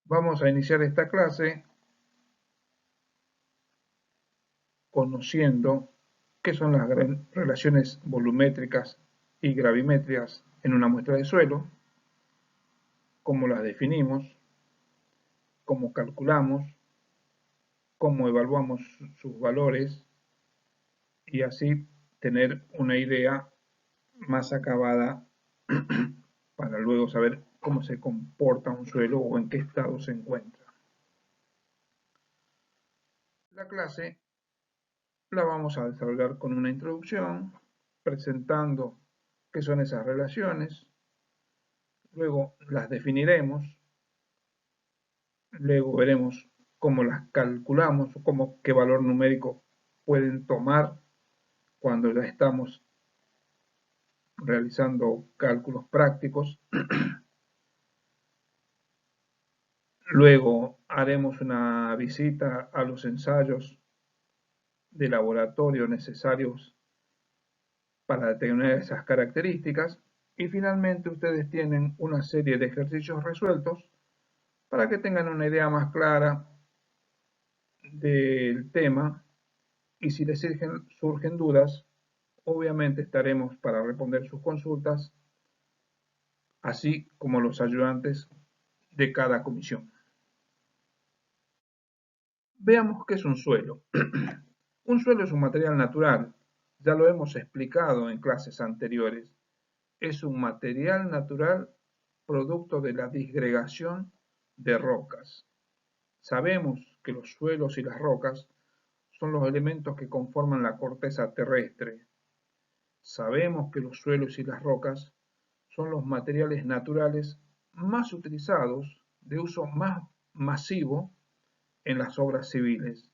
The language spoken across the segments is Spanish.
Vamos a iniciar esta clase conociendo qué son las relaciones volumétricas y gravimétricas en una muestra de suelo, cómo las definimos, cómo calculamos, cómo evaluamos sus valores y así tener una idea más acabada para luego saber cómo se comporta un suelo o en qué estado se encuentra. La clase la vamos a desarrollar con una introducción, presentando qué son esas relaciones, luego las definiremos, luego veremos cómo las calculamos, o qué valor numérico pueden tomar cuando ya estamos realizando cálculos prácticos. Luego haremos una visita a los ensayos de laboratorio necesarios para determinar esas características y finalmente ustedes tienen una serie de ejercicios resueltos para que tengan una idea más clara del tema y si les surgen dudas, obviamente estaremos para responder sus consultas, así como los ayudantes de cada comisión. Veamos qué es un suelo. Un suelo es un material natural, ya lo hemos explicado en clases anteriores. Es un material natural producto de la disgregación de rocas. Sabemos que los suelos y las rocas son los elementos que conforman la corteza terrestre. Sabemos que los suelos y las rocas son los materiales naturales más utilizados, de uso más masivo en las obras civiles.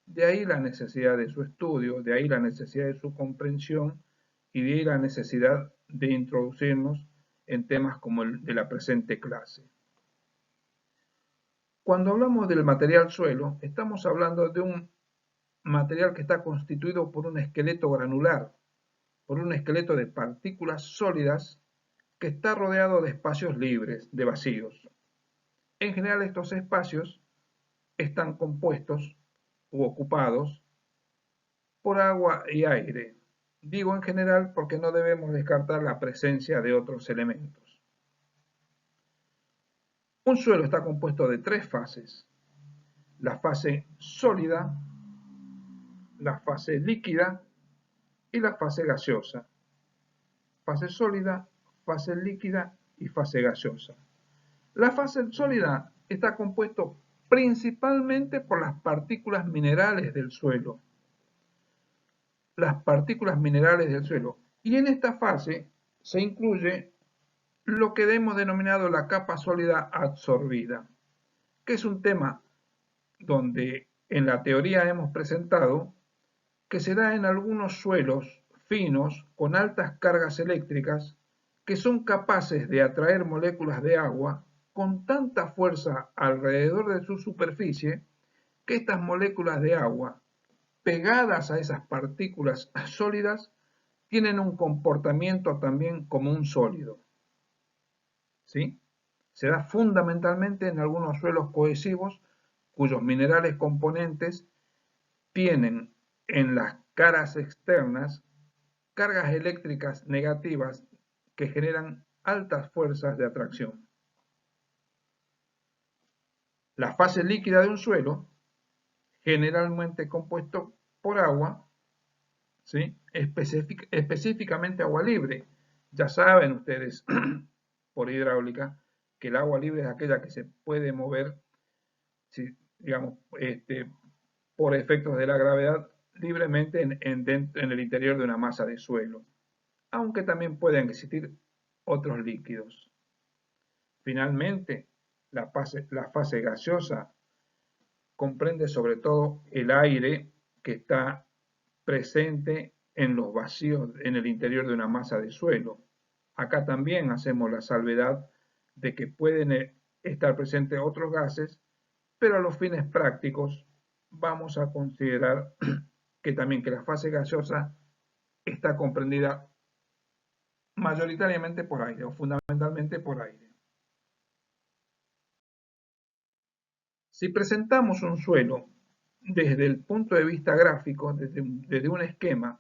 De ahí la necesidad de su estudio, de ahí la necesidad de su comprensión y de ahí la necesidad de introducirnos en temas como el de la presente clase. Cuando hablamos del material suelo, estamos hablando de un material que está constituido por un esqueleto granular, por un esqueleto de partículas sólidas que está rodeado de espacios libres, de vacíos. En general estos espacios están compuestos u ocupados por agua y aire. Digo en general porque no debemos descartar la presencia de otros elementos. Un suelo está compuesto de tres fases: la fase sólida, la fase líquida y la fase gaseosa. Fase sólida, fase líquida y fase gaseosa. La fase sólida está compuesto principalmente por las partículas minerales del suelo. Las partículas minerales del suelo. Y en esta fase se incluye lo que hemos denominado la capa sólida absorbida, que es un tema donde en la teoría hemos presentado que se da en algunos suelos finos con altas cargas eléctricas que son capaces de atraer moléculas de agua con tanta fuerza alrededor de su superficie que estas moléculas de agua pegadas a esas partículas sólidas tienen un comportamiento también como un sólido. ¿Sí? Se da fundamentalmente en algunos suelos cohesivos cuyos minerales componentes tienen en las caras externas cargas eléctricas negativas que generan altas fuerzas de atracción. La fase líquida de un suelo, generalmente compuesto por agua, ¿sí? Específicamente agua libre. Ya saben ustedes por hidráulica que el agua libre es aquella que se puede mover, si, digamos, por efectos de la gravedad libremente en el interior de una masa de suelo, aunque también pueden existir otros líquidos. Finalmente, la fase gaseosa comprende sobre todo el aire que está presente en los vacíos en el interior de una masa de suelo. Acá también hacemos la salvedad de que pueden estar presentes otros gases, pero a los fines prácticos vamos a considerar que también que la fase gaseosa está comprendida mayoritariamente por aire o fundamentalmente por aire. Si presentamos un suelo desde el punto de vista gráfico, desde un esquema,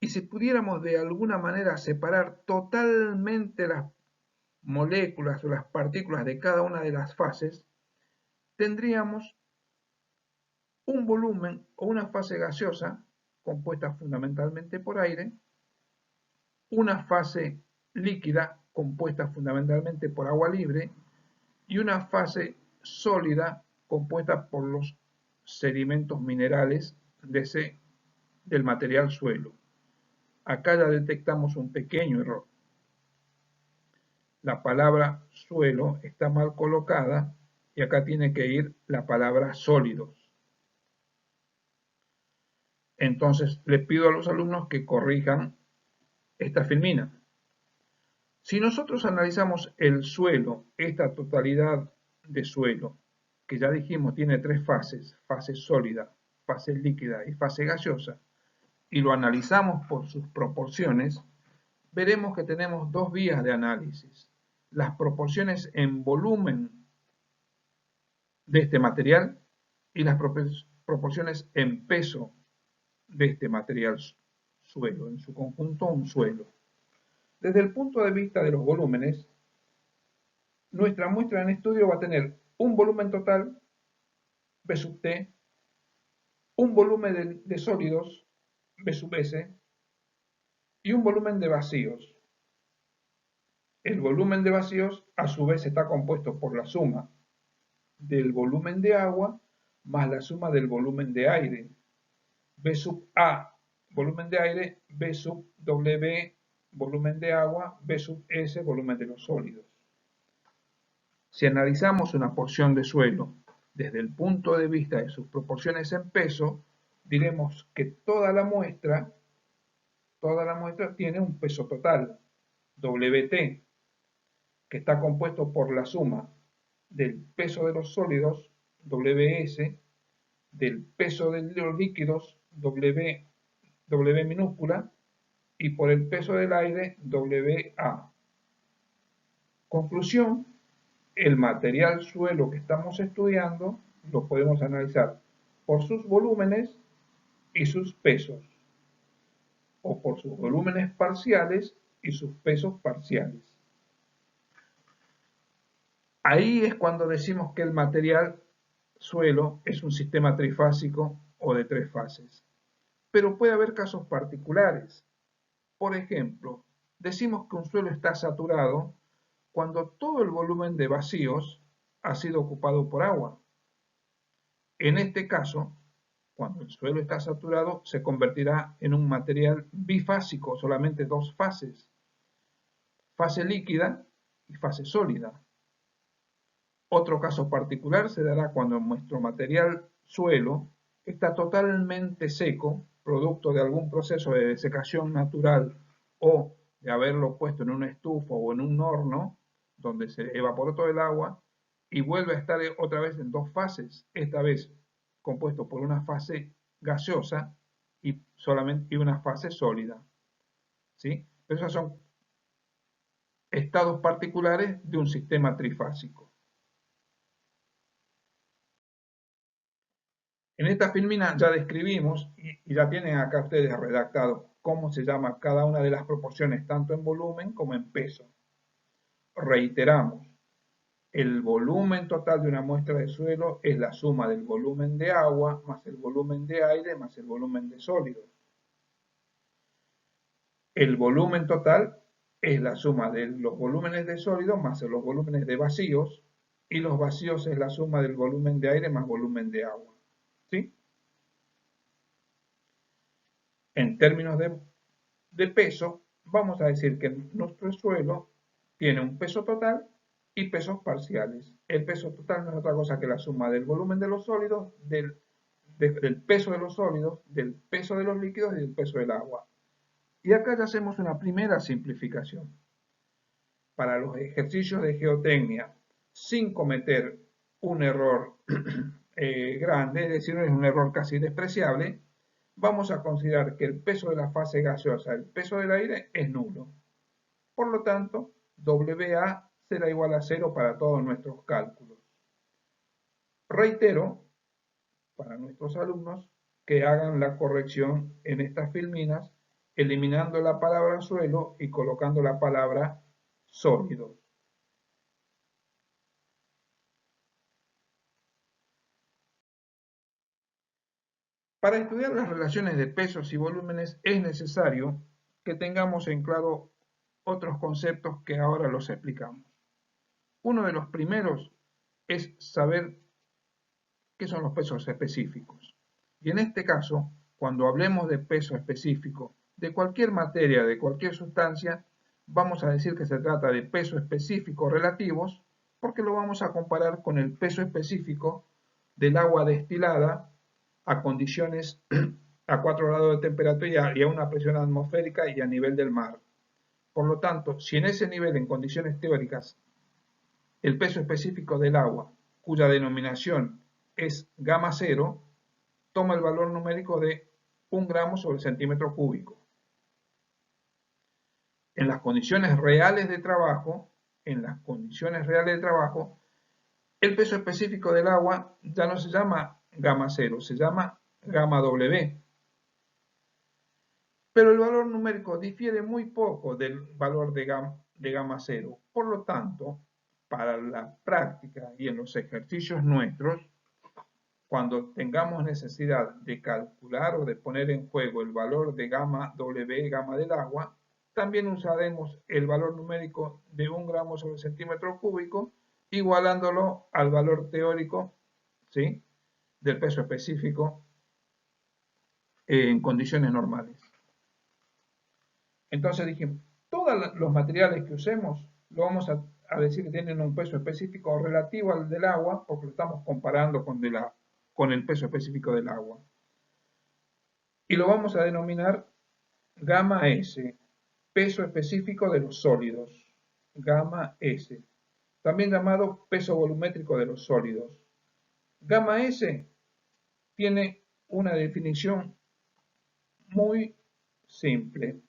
y si pudiéramos de alguna manera separar totalmente las moléculas o las partículas de cada una de las fases, tendríamos un volumen o una fase gaseosa compuesta fundamentalmente por aire, una fase líquida compuesta fundamentalmente por agua libre y una fase sólida compuesta por los sedimentos minerales del material suelo. Acá ya detectamos un pequeño error. La palabra suelo está mal colocada y acá tiene que ir la palabra sólidos. Entonces les pido a los alumnos que corrijan esta filmina. Si nosotros analizamos el suelo, esta totalidad de suelo, que ya dijimos tiene tres fases, fase sólida, fase líquida y fase gaseosa, y lo analizamos por sus proporciones, veremos que tenemos dos vías de análisis. Las proporciones en volumen de este material y las proporciones en peso de este material suelo, en su conjunto un suelo. Desde el punto de vista de los volúmenes, nuestra muestra en estudio va a tener un volumen total, B sub T, un volumen de sólidos, B sub S, y un volumen de vacíos. El volumen de vacíos, a su vez, está compuesto por la suma del volumen de agua más la suma del volumen de aire. B sub A, volumen de aire, B sub W, volumen de agua, B sub S, volumen de los sólidos. Si analizamos una porción de suelo desde el punto de vista de sus proporciones en peso, diremos que toda la muestra tiene un peso total, WT, que está compuesto por la suma del peso de los sólidos, WS, del peso de los líquidos, W minúscula, y por el peso del aire, WA. Conclusión, el material suelo que estamos estudiando lo podemos analizar por sus volúmenes y sus pesos, o por sus volúmenes parciales y sus pesos parciales. Ahí es cuando decimos que el material suelo es un sistema trifásico o de tres fases. Pero puede haber casos particulares. Por ejemplo, decimos que un suelo está saturado cuando todo el volumen de vacíos ha sido ocupado por agua. En este caso, cuando el suelo está saturado, se convertirá en un material bifásico, solamente dos fases, fase líquida y fase sólida. Otro caso particular se dará cuando nuestro material suelo está totalmente seco, producto de algún proceso de desecación natural o de haberlo puesto en una estufa o en un horno, donde se evaporó todo el agua, y vuelve a estar otra vez en dos fases, esta vez compuesto por una fase gaseosa y una fase sólida. ¿Sí? Pero esos son estados particulares de un sistema trifásico. En esta filmina ya describimos y ya tienen acá ustedes redactado cómo se llama cada una de las proporciones, tanto en volumen como en peso. Reiteramos, el volumen total de una muestra de suelo es la suma del volumen de agua más el volumen de aire más el volumen de sólido. El volumen total es la suma de los volúmenes de sólido más los volúmenes de vacíos, y los vacíos es la suma del volumen de aire más volumen de agua. ¿Sí? En términos de peso, vamos a decir que nuestro suelo tiene un peso total y pesos parciales. El peso total no es otra cosa que la suma del volumen de los sólidos, del peso de los sólidos, del peso de los líquidos y del peso del agua. Y acá ya hacemos una primera simplificación. Para los ejercicios de geotecnia, sin cometer un error grande, es decir, es un error casi despreciable, vamos a considerar que el peso de la fase gaseosa, el peso del aire, es nulo. Por lo tanto, WA será igual a 0 para todos nuestros cálculos. Reitero para nuestros alumnos que hagan la corrección en estas filminas, eliminando la palabra suelo y colocando la palabra sólido. Para estudiar las relaciones de pesos y volúmenes es necesario que tengamos en claro otros conceptos que ahora los explicamos. Uno de los primeros es saber qué son los pesos específicos. Y en este caso, cuando hablemos de peso específico de cualquier materia, de cualquier sustancia, vamos a decir que se trata de peso específico relativos, porque lo vamos a comparar con el peso específico del agua destilada a condiciones a 4 grados de temperatura y a una presión atmosférica y a nivel del mar. Por lo tanto, si en ese nivel, en condiciones teóricas, el peso específico del agua, cuya denominación es gamma cero, toma el valor numérico de 1 gramo sobre centímetro cúbico. En las condiciones reales de trabajo, el peso específico del agua ya no se llama gamma cero, se llama gamma W. Pero el valor numérico difiere muy poco del valor de gamma cero. Por lo tanto, para la práctica y en los ejercicios nuestros, cuando tengamos necesidad de calcular o de poner en juego el valor de gamma W, gamma del agua, también usaremos el valor numérico de 1 gramo sobre centímetro cúbico, igualándolo al valor teórico, ¿sí?, del peso específico en condiciones normales. Entonces dijimos, todos los materiales que usemos lo vamos a decir que tienen un peso específico relativo al del agua, porque lo estamos comparando con el peso específico del agua. Y lo vamos a denominar gamma S, peso específico de los sólidos, gamma S, también llamado peso volumétrico de los sólidos. Gamma S tiene una definición muy simple.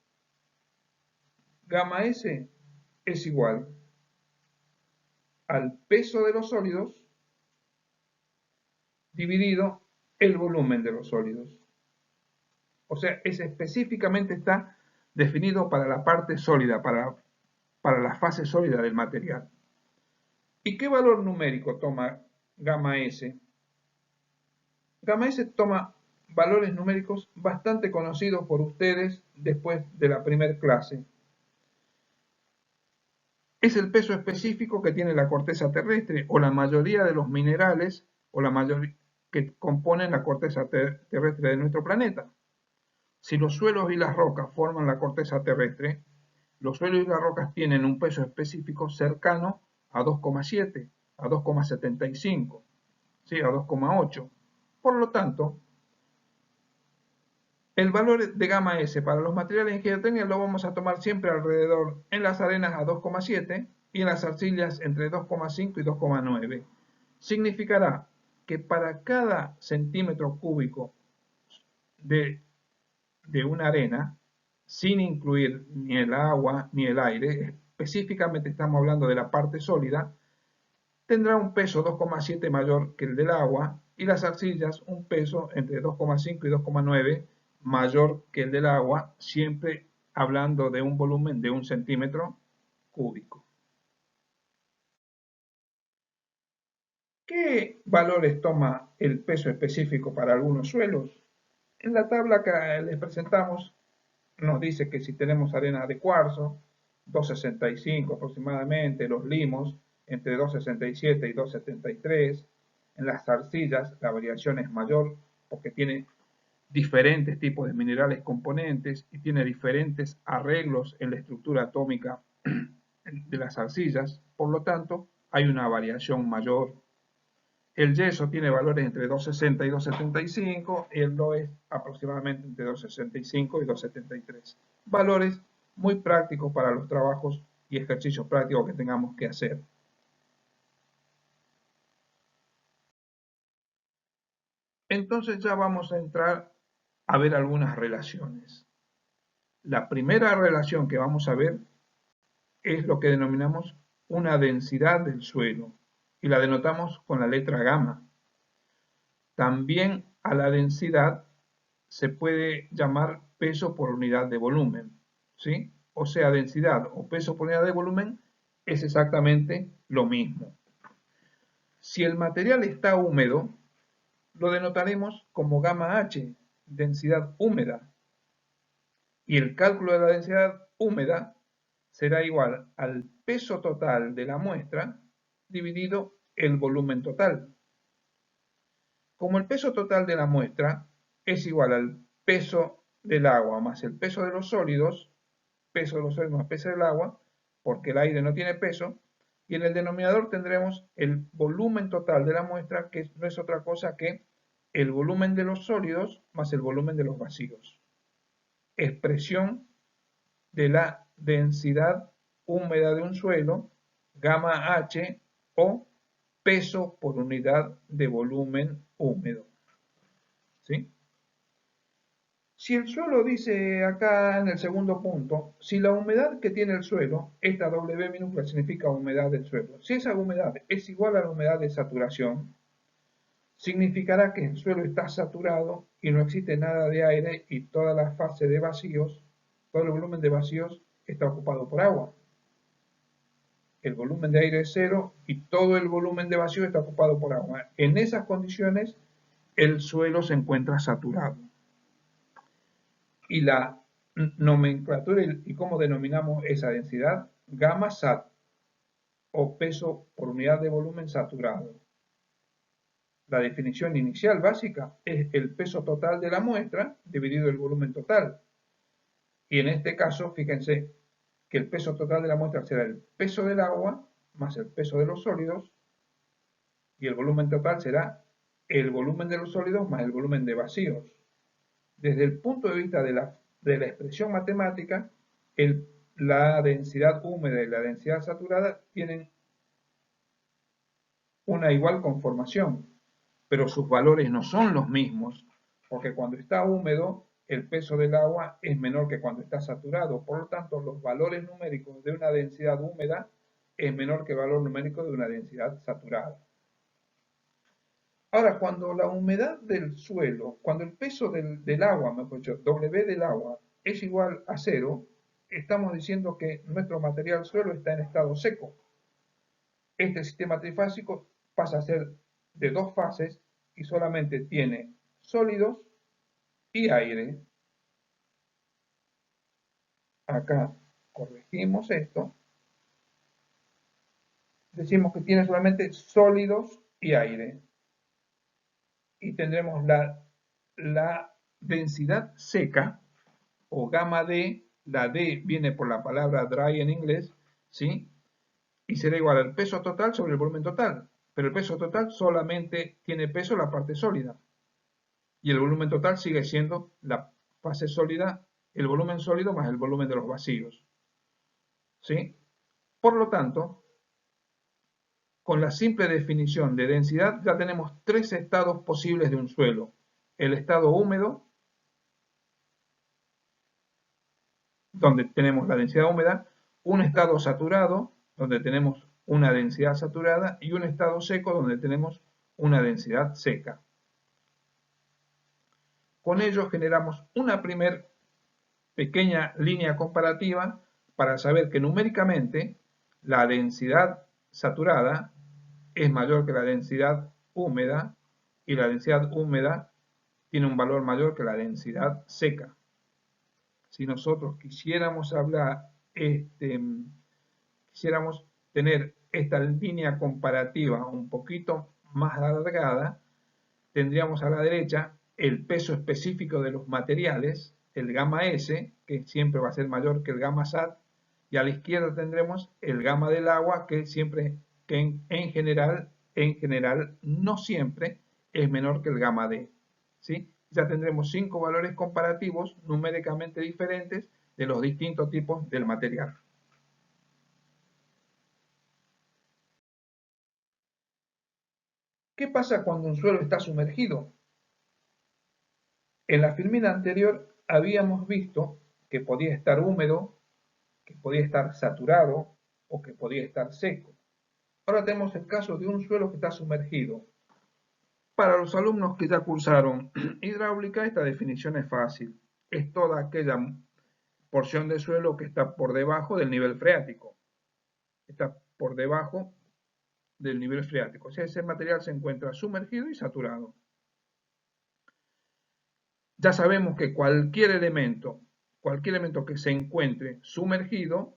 Gamma S es igual al peso de los sólidos dividido el volumen de los sólidos. O sea, específicamente está definido para la parte sólida, para la fase sólida del material. ¿Y qué valor numérico toma gamma S? Gamma S toma valores numéricos bastante conocidos por ustedes después de la primera clase. Es el peso específico que tiene la corteza terrestre o la mayoría de los minerales o la mayoría que componen la corteza terrestre de nuestro planeta. Si los suelos y las rocas forman la corteza terrestre, los suelos y las rocas tienen un peso específico cercano a 2,7, a 2,75, ¿sí?, a 2,8. Por lo tanto, el valor de gamma S para los materiales en geotecnia lo vamos a tomar siempre alrededor, en las arenas a 2,7 y en las arcillas entre 2,5 y 2,9. Significará que para cada centímetro cúbico de una arena, sin incluir ni el agua ni el aire, específicamente estamos hablando de la parte sólida, tendrá un peso 2,7 mayor que el del agua y las arcillas un peso entre 2,5 y 2,9 mayor que el del agua, siempre hablando de un volumen de 1 centímetro cúbico. ¿Qué valores toma el peso específico para algunos suelos? En la tabla que les presentamos nos dice que si tenemos arena de cuarzo, 2,65 aproximadamente, los limos entre 2,67 y 2,73, en las arcillas la variación es mayor porque tiene diferentes tipos de minerales componentes y tiene diferentes arreglos en la estructura atómica de las arcillas, por lo tanto hay una variación mayor. El yeso tiene valores entre 2,60 y 2,75 y el loess aproximadamente entre 2,65 y 2,73. Valores muy prácticos para los trabajos y ejercicios prácticos que tengamos que hacer. Entonces ya vamos a entrar a ver algunas relaciones. La primera relación que vamos a ver es lo que denominamos una densidad del suelo y la denotamos con la letra gamma. También a la densidad se puede llamar peso por unidad de volumen, ¿sí? O sea, densidad o peso por unidad de volumen es exactamente lo mismo. Si el material está húmedo, lo denotaremos como gamma H, densidad húmeda. Y el cálculo de la densidad húmeda será igual al peso total de la muestra dividido el volumen total. Como el peso total de la muestra es igual al peso del agua más el peso de los sólidos, peso de los sólidos más peso del agua, porque el aire no tiene peso, y en el denominador tendremos el volumen total de la muestra, que no es otra cosa que el volumen de los sólidos más el volumen de los vacíos. Expresión de la densidad húmeda de un suelo, gamma H, o peso por unidad de volumen húmedo. ¿Sí? Si el suelo dice acá en el segundo punto, si la humedad que tiene el suelo, esta W minúscula significa humedad del suelo, si esa humedad es igual a la humedad de saturación, significará que el suelo está saturado y no existe nada de aire y toda la fase de vacíos, todo el volumen de vacíos está ocupado por agua. El volumen de aire es cero y todo el volumen de vacío está ocupado por agua. En esas condiciones, el suelo se encuentra saturado. Y la nomenclatura y cómo denominamos esa densidad, gamma sat, o peso por unidad de volumen saturado. La definición inicial básica es el peso total de la muestra dividido el volumen total. Y en este caso, fíjense que el peso total de la muestra será el peso del agua más el peso de los sólidos, y el volumen total será el volumen de los sólidos más el volumen de vacíos. Desde el punto de vista de la expresión matemática, la densidad húmeda y la densidad saturada tienen una igual conformación, pero sus valores no son los mismos, porque cuando está húmedo, el peso del agua es menor que cuando está saturado. Por lo tanto, los valores numéricos de una densidad húmeda es menor que el valor numérico de una densidad saturada. Ahora, cuando la humedad del suelo, cuando el peso del agua, mejor dicho, W del agua, es igual a cero, estamos diciendo que nuestro material suelo está en estado seco. Este sistema trifásico pasa a ser de dos fases y solamente tiene sólidos y aire. Acá corregimos esto. Decimos que tiene solamente sólidos y aire. Y tendremos la densidad seca, o gamma D, la D viene por la palabra dry en inglés, ¿sí? Y será igual al peso total sobre el volumen total. Pero el peso total solamente tiene peso la parte sólida. Y el volumen total sigue siendo la fase sólida, el volumen sólido más el volumen de los vacíos. ¿Sí? Por lo tanto, con la simple definición de densidad ya tenemos tres estados posibles de un suelo. El estado húmedo, donde tenemos la densidad húmeda, un estado saturado, donde tenemos una densidad saturada, y un estado seco, donde tenemos una densidad seca. Con ello generamos una primera pequeña línea comparativa para saber que numéricamente la densidad saturada es mayor que la densidad húmeda y la densidad húmeda tiene un valor mayor que la densidad seca. Si nosotros quisiéramos quisiéramos tener esta línea comparativa un poquito más alargada, tendríamos a la derecha el peso específico de los materiales, el gamma S, que siempre va a ser mayor que el gamma SAT, y a la izquierda tendremos el gamma del agua, que siempre, en general, no siempre, es menor que el gamma D. ¿Sí? Ya tendremos 5 valores comparativos numéricamente diferentes de los distintos tipos del material. ¿Qué pasa cuando un suelo está sumergido? En la filmina anterior habíamos visto que podía estar húmedo, que podía estar saturado o que podía estar seco. Ahora tenemos el caso de un suelo que está sumergido. Para los alumnos que ya cursaron hidráulica, esta definición es fácil. Es toda aquella porción de suelo que está por debajo del nivel freático. Está por debajo del nivel freático. O sea, ese material se encuentra sumergido y saturado. Ya sabemos que cualquier elemento que se encuentre sumergido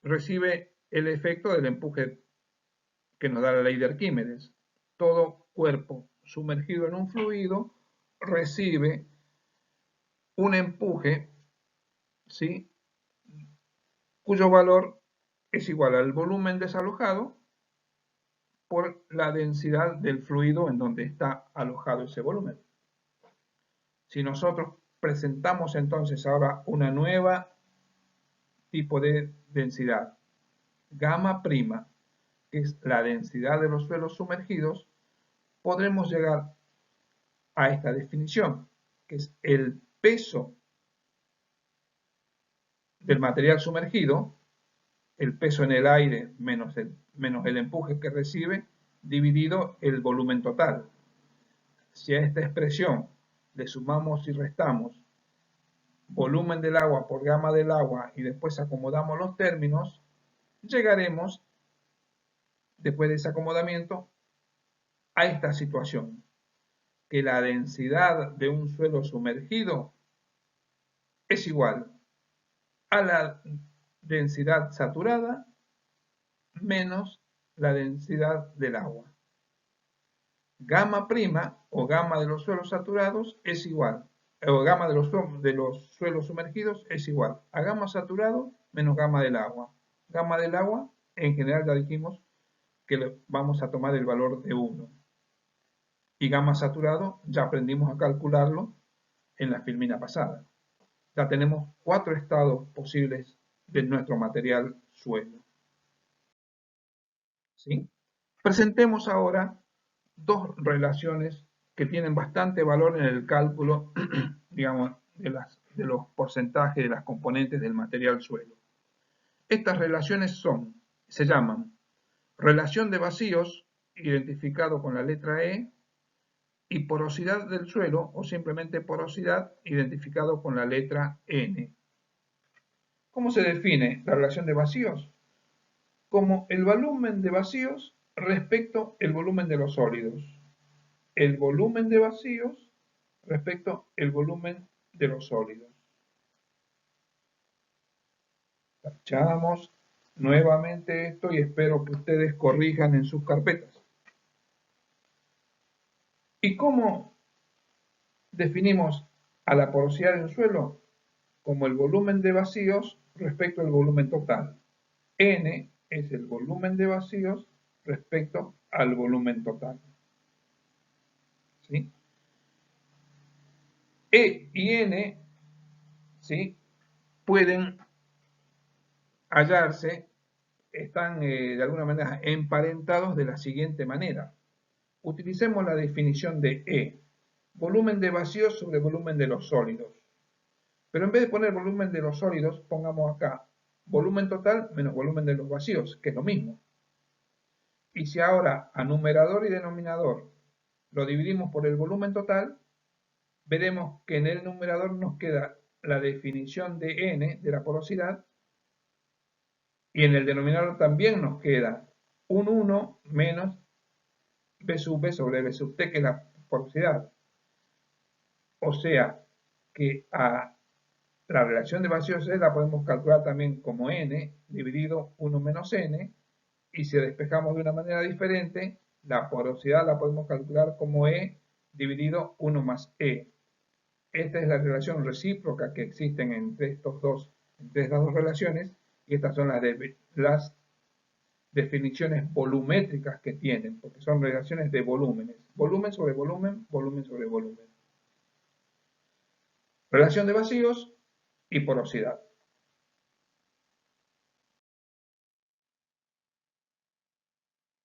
recibe el efecto del empuje que nos da la ley de Arquímedes. Todo cuerpo sumergido en un fluido recibe un empuje, ¿sí?, cuyo valor es igual al volumen desalojado por la densidad del fluido en donde está alojado ese volumen. Si nosotros presentamos entonces ahora una nueva tipo de densidad, gamma prima, que es la densidad de los suelos sumergidos, podremos llegar a esta definición, que es el peso del material sumergido, el peso en el aire menos el empuje que recibe, dividido el volumen total. Si a esta expresión le sumamos y restamos volumen del agua por gamma del agua y después acomodamos los términos, llegaremos, después de ese acomodamiento, a esta situación, que la densidad de un suelo sumergido es igual a la densidad saturada menos la densidad del agua. Gamma prima o gamma de los suelos saturados es igual, o gamma de los suelos sumergidos es igual a gamma saturado menos gamma del agua. Gamma del agua, en general ya dijimos que vamos a tomar el valor de 1. Y gamma saturado ya aprendimos a calcularlo en la filmina pasada. Ya tenemos 4 estados posibles de nuestro material suelo. ¿Sí? Presentemos ahora dos relaciones que tienen bastante valor en el cálculo, digamos, de los porcentajes de las componentes del material suelo. Estas relaciones se llaman relación de vacíos, identificado con la letra E, y porosidad del suelo, o simplemente porosidad, identificado con la letra N. ¿Cómo se define la relación de vacíos? Como el volumen de vacíos respecto al volumen de los sólidos. El volumen de vacíos respecto al volumen de los sólidos. Tachamos nuevamente esto y espero que ustedes corrijan en sus carpetas. ¿Y cómo definimos a la porosidad de un suelo? Como el volumen de vacíos respecto al volumen total. N es el volumen de vacíos respecto al volumen total. ¿Sí? E y N, ¿sí?, pueden hallarse, están de alguna manera emparentados de la siguiente manera. Utilicemos la definición de E. Volumen de vacíos sobre volumen de los sólidos. Pero en vez de poner volumen de los sólidos, pongamos acá volumen total menos volumen de los vacíos, que es lo mismo. Y si ahora a numerador y denominador lo dividimos por el volumen total, veremos que en el numerador nos queda la definición de N, de la porosidad, y en el denominador también nos queda un 1 menos B sub B sobre B sub T, que es la porosidad. O sea que a la relación de vacíos la podemos calcular también como N dividido 1 menos N, y si despejamos de una manera diferente, la porosidad la podemos calcular como E dividido 1 más E. Esta es la relación recíproca que existen entre estas dos relaciones, y estas son las definiciones volumétricas que tienen, porque son relaciones de volúmenes. Volumen sobre volumen, volumen sobre volumen. Relación de vacíos y porosidad.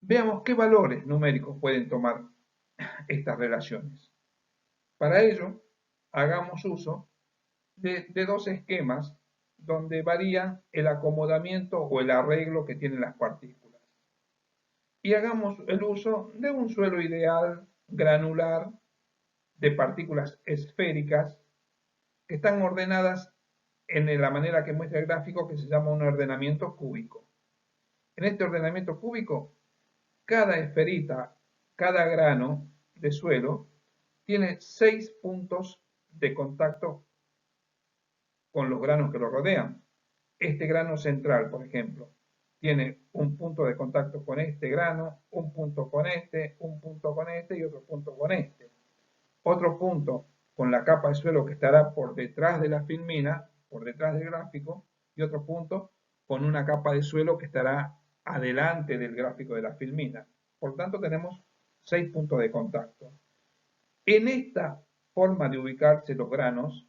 Veamos qué valores numéricos pueden tomar estas relaciones. Para ello, hagamos uso de dos esquemas donde varía el acomodamiento o el arreglo que tienen las partículas. y hagamos el uso de un suelo ideal granular de partículas esféricas que están ordenadas en la manera que muestra el gráfico, que se llama un ordenamiento cúbico. En este ordenamiento cúbico, cada esferita, cada grano de suelo tiene 6 puntos de contacto con los granos que lo rodean. Este grano central, por ejemplo, tiene un punto de contacto con este grano, un punto con este, un punto con este y otro punto con este. Otro punto con la capa de suelo que estará por detrás de la filmina, por detrás del gráfico, y otro punto con una capa de suelo que estará adelante del gráfico de la filmina. Por tanto, tenemos 6 puntos de contacto. En esta forma de ubicarse los granos,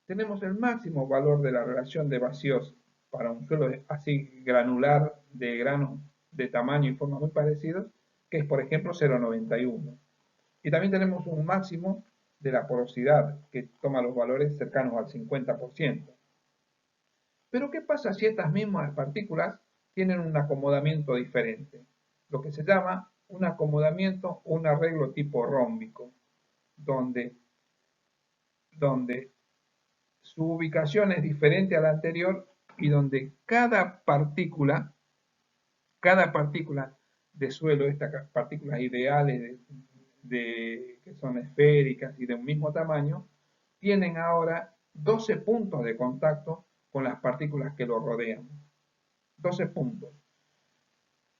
tenemos el máximo valor de la relación de vacíos para un suelo así granular de granos de tamaño y forma muy parecidos, que es por ejemplo 0,91. Y también tenemos un máximo de la porosidad, que toma los valores cercanos al 50%. Pero ¿qué pasa si estas mismas partículas tienen un acomodamiento diferente? Lo que se llama un acomodamiento o un arreglo tipo rómbico, donde su ubicación es diferente a la anterior y donde cada partícula de suelo, estas partículas ideales que son esféricas y de un mismo tamaño, tienen ahora 12 puntos de contacto con las partículas que lo rodean. 12 puntos.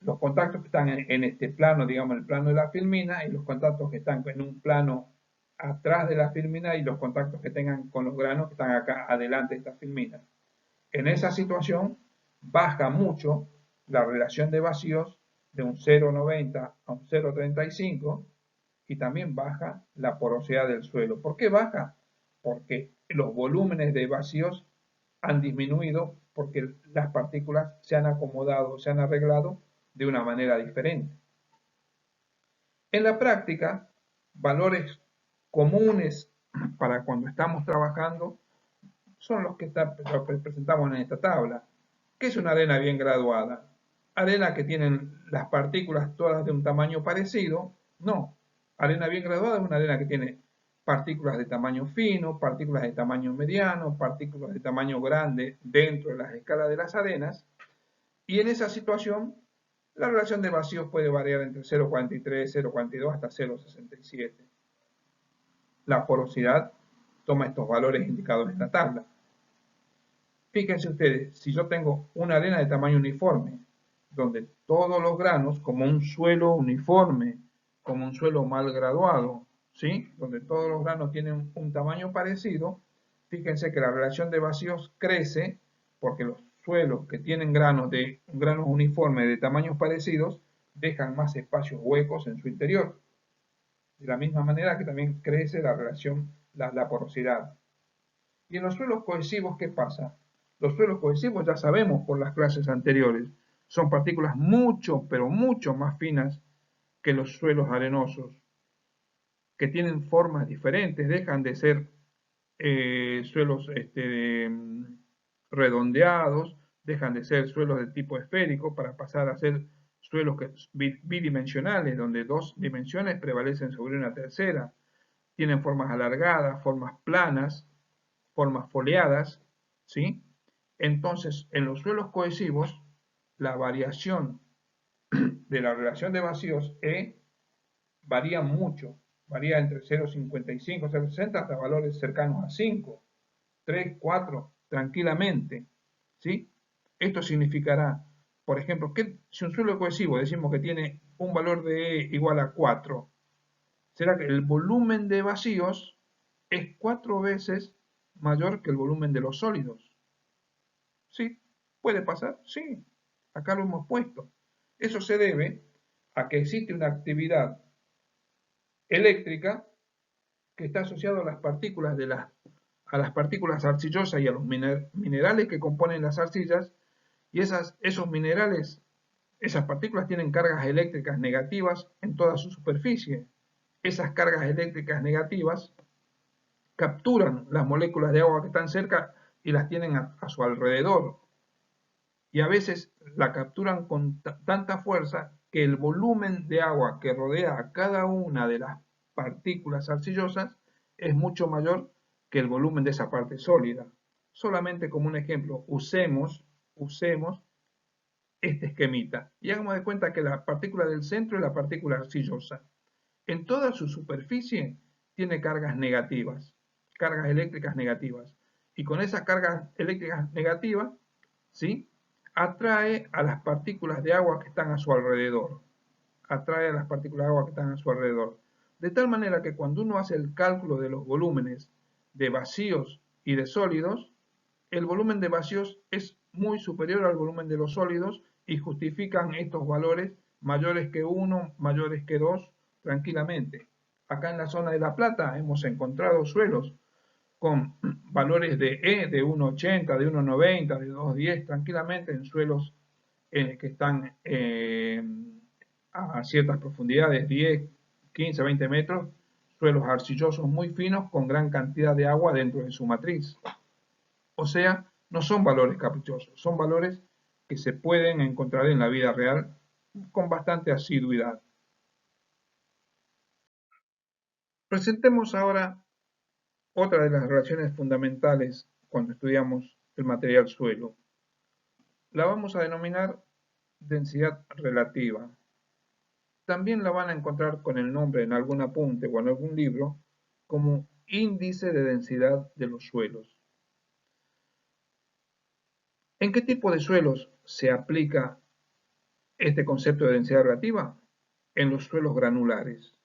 Los contactos que están en este plano, digamos el plano de la filmina, y los contactos que están en un plano atrás de la filmina y los contactos que tengan con los granos que están acá adelante de esta filmina. En esa situación baja mucho la relación de vacíos de un 0,90 a un 0,35 y también baja la porosidad del suelo. ¿Por qué baja? Porque los volúmenes de vacíos han disminuido porque las partículas se han acomodado, se han arreglado de una manera diferente. En la práctica, valores comunes para cuando estamos trabajando son los que presentamos en esta tabla. ¿Qué es una arena bien graduada? Arena que tienen las partículas todas de un tamaño parecido. No, arena bien graduada es una arena que tiene partículas de tamaño fino, partículas de tamaño mediano, partículas de tamaño grande dentro de las escalas de las arenas. Y en esa situación, la relación de vacíos puede variar entre 0,43, 0,42 hasta 0,67. La porosidad toma estos valores indicados en la tabla. Fíjense ustedes, si yo tengo una arena de tamaño uniforme, donde todos los granos, como un suelo uniforme, como un suelo mal graduado, ¿sí? Donde todos los granos tienen un tamaño parecido, fíjense que la relación de vacíos crece porque los suelos que tienen granos uniformes de tamaños parecidos dejan más espacios huecos en su interior. De la misma manera que también crece la relación, la porosidad. Y en los suelos cohesivos, ¿qué pasa? Los suelos cohesivos, ya sabemos por las clases anteriores, son partículas mucho, pero mucho más finas que los suelos arenosos, que tienen formas diferentes, dejan de ser suelos redondeados, dejan de ser suelos de tipo esférico para pasar a ser suelos bidimensionales, donde dos dimensiones prevalecen sobre una tercera. Tienen formas alargadas, formas planas, formas foliadas, ¿sí? Entonces, en los suelos cohesivos, la variación de la relación de vacíos E varía mucho, varía entre 0,55 y 0,60 hasta valores cercanos a 5, 3, 4, tranquilamente, ¿sí? Esto significará, por ejemplo, que si un suelo cohesivo decimos que tiene un valor de E igual a 4, será que el volumen de vacíos es 4 veces mayor que el volumen de los sólidos. ¿Sí? ¿Puede pasar? Sí. Acá lo hemos puesto. Eso se debe a que existe una actividad eléctrica que está asociada a las partículas arcillosas y a los minerales que componen las arcillas, y esos minerales, esas partículas tienen cargas eléctricas negativas en toda su superficie. Esas cargas eléctricas negativas capturan las moléculas de agua que están cerca y las tienen a su alrededor. Y a veces la capturan con tanta fuerza que el volumen de agua que rodea a cada una de las partículas arcillosas es mucho mayor que el volumen de esa parte sólida. Solamente como un ejemplo, usemos este esquemita y hagamos de cuenta que la partícula del centro es la partícula arcillosa. En toda su superficie tiene cargas negativas, cargas eléctricas negativas. Y con esas cargas eléctricas negativas, ¿sí?, atrae a las partículas de agua que están a su alrededor. Atrae a las partículas de agua que están a su alrededor. De tal manera que cuando uno hace el cálculo de los volúmenes de vacíos y de sólidos, el volumen de vacíos es muy superior al volumen de los sólidos y justifican estos valores mayores que 1, mayores que 2, tranquilamente. Acá en la zona de La Plata hemos encontrado suelos con valores de E de 1,80, de 1,90, de 2,10 tranquilamente en suelos que están a ciertas profundidades, 10, 15, 20 metros, suelos arcillosos muy finos con gran cantidad de agua dentro de su matriz. O sea, no son valores caprichosos, son valores que se pueden encontrar en la vida real con bastante asiduidad. Presentemos ahora otra de las relaciones fundamentales cuando estudiamos el material suelo. La vamos a denominar densidad relativa. También la van a encontrar con el nombre en algún apunte o en algún libro como índice de densidad de los suelos. ¿En qué tipo de suelos se aplica este concepto de densidad relativa? En los suelos granulares,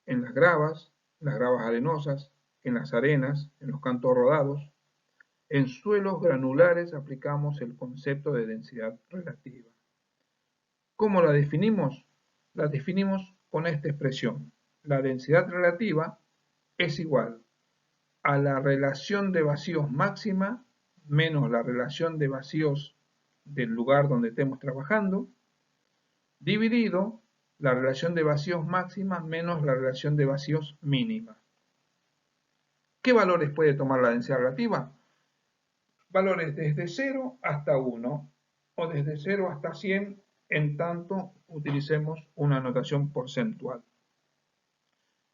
en las gravas arenosas, en las arenas, en los cantos rodados. En suelos granulares aplicamos el concepto de densidad relativa. ¿Cómo la definimos? La definimos con esta expresión. La densidad relativa es igual a la relación de vacíos máxima menos la relación de vacíos del lugar donde estemos trabajando, dividido la relación de vacíos máxima menos la relación de vacíos mínima. ¿Qué valores puede tomar la densidad relativa? Valores desde 0 hasta 1 o desde 0 hasta 100 en tanto utilicemos una notación porcentual.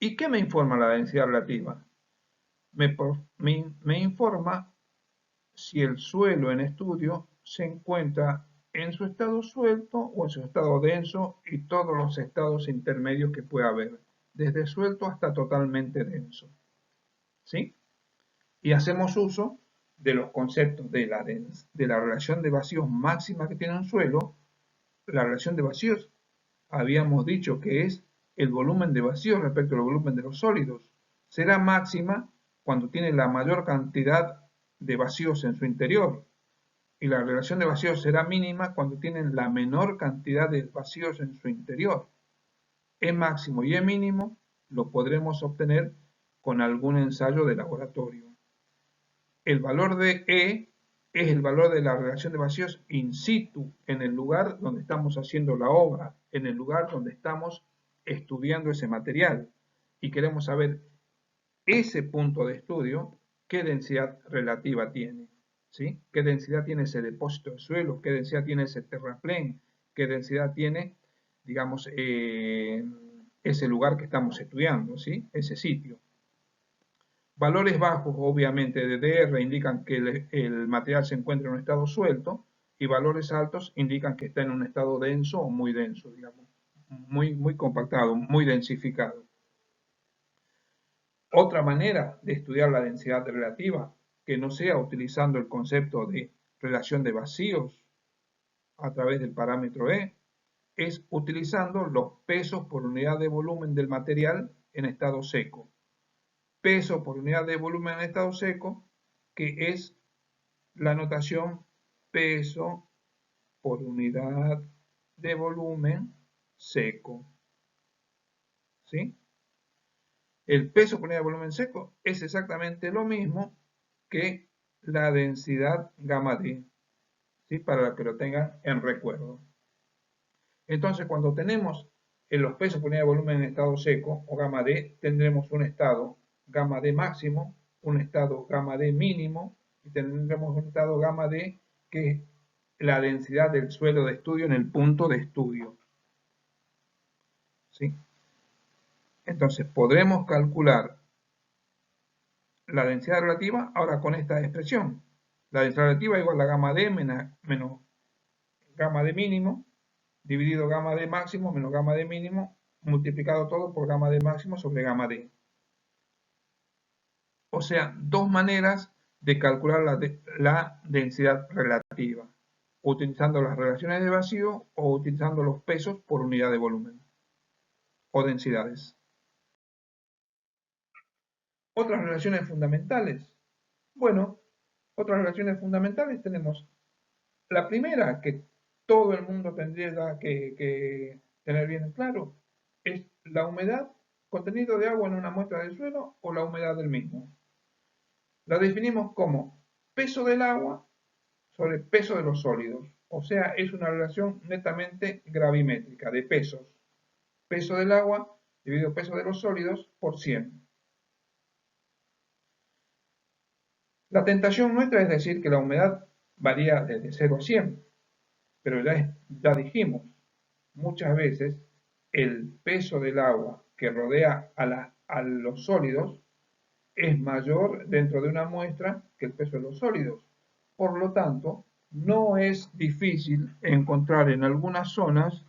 ¿Y qué me informa la densidad relativa? Me informa si el suelo en estudio se encuentra en su estado suelto o en su estado denso y todos los estados intermedios que pueda haber, desde suelto hasta totalmente denso. ¿Sí? Y hacemos uso de los conceptos de la relación de vacíos máxima que tiene un suelo. La relación de vacíos habíamos dicho que es el volumen de vacíos respecto al volumen de los sólidos. Será máxima cuando tiene la mayor cantidad de vacíos en su interior. Y la relación de vacíos será mínima cuando tienen la menor cantidad de vacíos en su interior. E máximo y E mínimo lo podremos obtener con algún ensayo de laboratorio. El valor de E es el valor de la relación de vacíos in situ, en el lugar donde estamos haciendo la obra, en el lugar donde estamos estudiando ese material. Y queremos saber ese punto de estudio, qué densidad relativa tiene. ¿Sí? ¿Qué densidad tiene ese depósito de suelo? ¿Qué densidad tiene ese terraplén? ¿Qué densidad tiene, digamos, ese lugar que estamos estudiando? ¿Sí? Ese sitio. Valores bajos, obviamente, de DR indican que el material se encuentra en un estado suelto y valores altos indican que está en un estado denso o muy denso, digamos, muy compactado, muy densificado. Otra manera de estudiar la densidad relativa, que no sea utilizando el concepto de relación de vacíos a través del parámetro E, es utilizando los pesos por unidad de volumen del material en estado seco. Peso por unidad de volumen en estado seco, que es la notación peso por unidad de volumen seco. ¿Sí? El peso por unidad de volumen seco es exactamente lo mismo que la densidad gamma D, ¿sí? Para que lo tengan en recuerdo. Entonces, cuando tenemos los pesos por unidad de volumen en estado seco o gamma D, tendremos un estado gamma D máximo, un estado gamma D mínimo y tendremos un estado gamma D que es la densidad del suelo de estudio en el punto de estudio. ¿sí? Entonces podremos calcular la densidad relativa ahora con esta expresión. La densidad relativa igual a gamma D menos gamma D mínimo, dividido gamma D máximo menos gamma D mínimo, multiplicado todo por gamma D máximo sobre gamma D. O sea, dos maneras de calcular la densidad relativa, utilizando las relaciones de vacío o utilizando los pesos por unidad de volumen o densidades. Otras relaciones fundamentales. Bueno, otras relaciones fundamentales tenemos la primera, que todo el mundo tendría que tener bien claro, es la humedad, contenido de agua en una muestra de suelo o la humedad del mismo. La definimos como peso del agua sobre peso de los sólidos. O sea, es una relación netamente gravimétrica de pesos. Peso del agua dividido peso de los sólidos por 100. La tentación nuestra es decir que la humedad varía desde 0 a 100, pero ya dijimos muchas veces el peso del agua que rodea a los sólidos es mayor dentro de una muestra que el peso de los sólidos. Por lo tanto, no es difícil encontrar en algunas zonas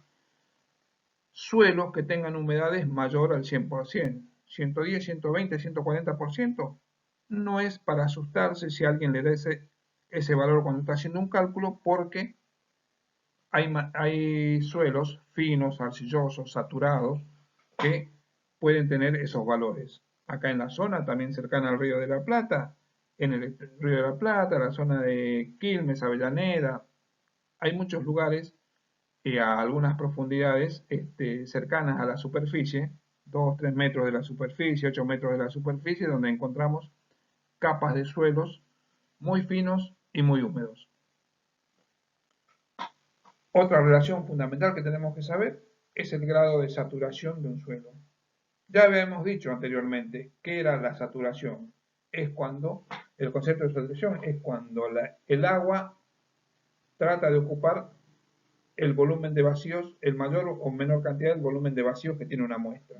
suelos que tengan humedades mayor al 100%, 110, 120, 140%. No es para asustarse si alguien le da ese valor cuando está haciendo un cálculo, porque hay suelos finos, arcillosos, saturados, que pueden tener esos valores. Acá en la zona, también cercana al Río de la Plata, en el Río de la Plata, la zona de Quilmes, Avellaneda, hay muchos lugares a algunas profundidades cercanas a la superficie, 2, 3 metros de la superficie, 8 metros de la superficie, donde encontramos capas de suelos muy finos y muy húmedos. Otra relación fundamental que tenemos que saber es el grado de saturación de un suelo. Ya habíamos dicho anteriormente que era la saturación. Es cuando, el concepto de saturación es cuando el agua trata de ocupar el volumen de vacíos, el mayor o menor cantidad del volumen de vacíos que tiene una muestra.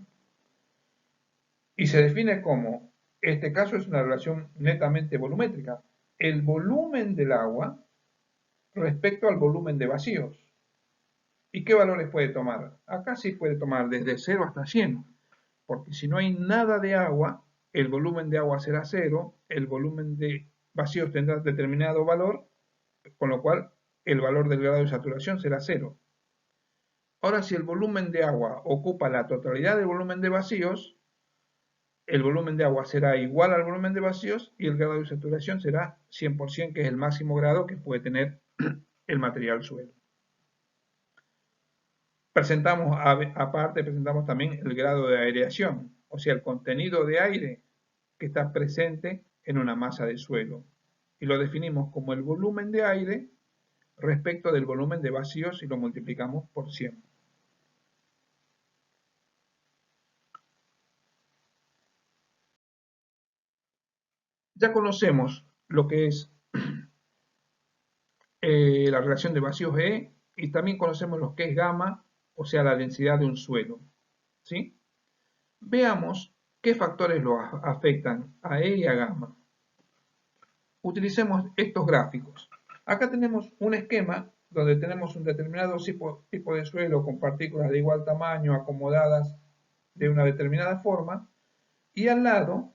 Y se define como, este caso es una relación netamente volumétrica, el volumen del agua respecto al volumen de vacíos. ¿Y qué valores puede tomar? Acá sí puede tomar desde 0 hasta 100, porque si no hay nada de agua, el volumen de agua será 0, el volumen de vacíos tendrá determinado valor, con lo cual el valor del grado de saturación será 0. Ahora, si el volumen de agua ocupa la totalidad del volumen de vacíos, el volumen de agua será igual al volumen de vacíos y el grado de saturación será 100%, que es el máximo grado que puede tener el material suelo. Aparte presentamos también el grado de aireación, o sea, el contenido de aire que está presente en una masa de suelo. Y lo definimos como el volumen de aire respecto del volumen de vacíos y lo multiplicamos por 100. Ya conocemos lo que es la relación de vacíos E, y también conocemos lo que es gamma, o sea, la densidad de un suelo, ¿sí? Veamos qué factores lo afectan a E y a gamma. Utilicemos estos gráficos. Acá tenemos un esquema donde tenemos un determinado tipo de suelo con partículas de igual tamaño acomodadas de una determinada forma, y al lado,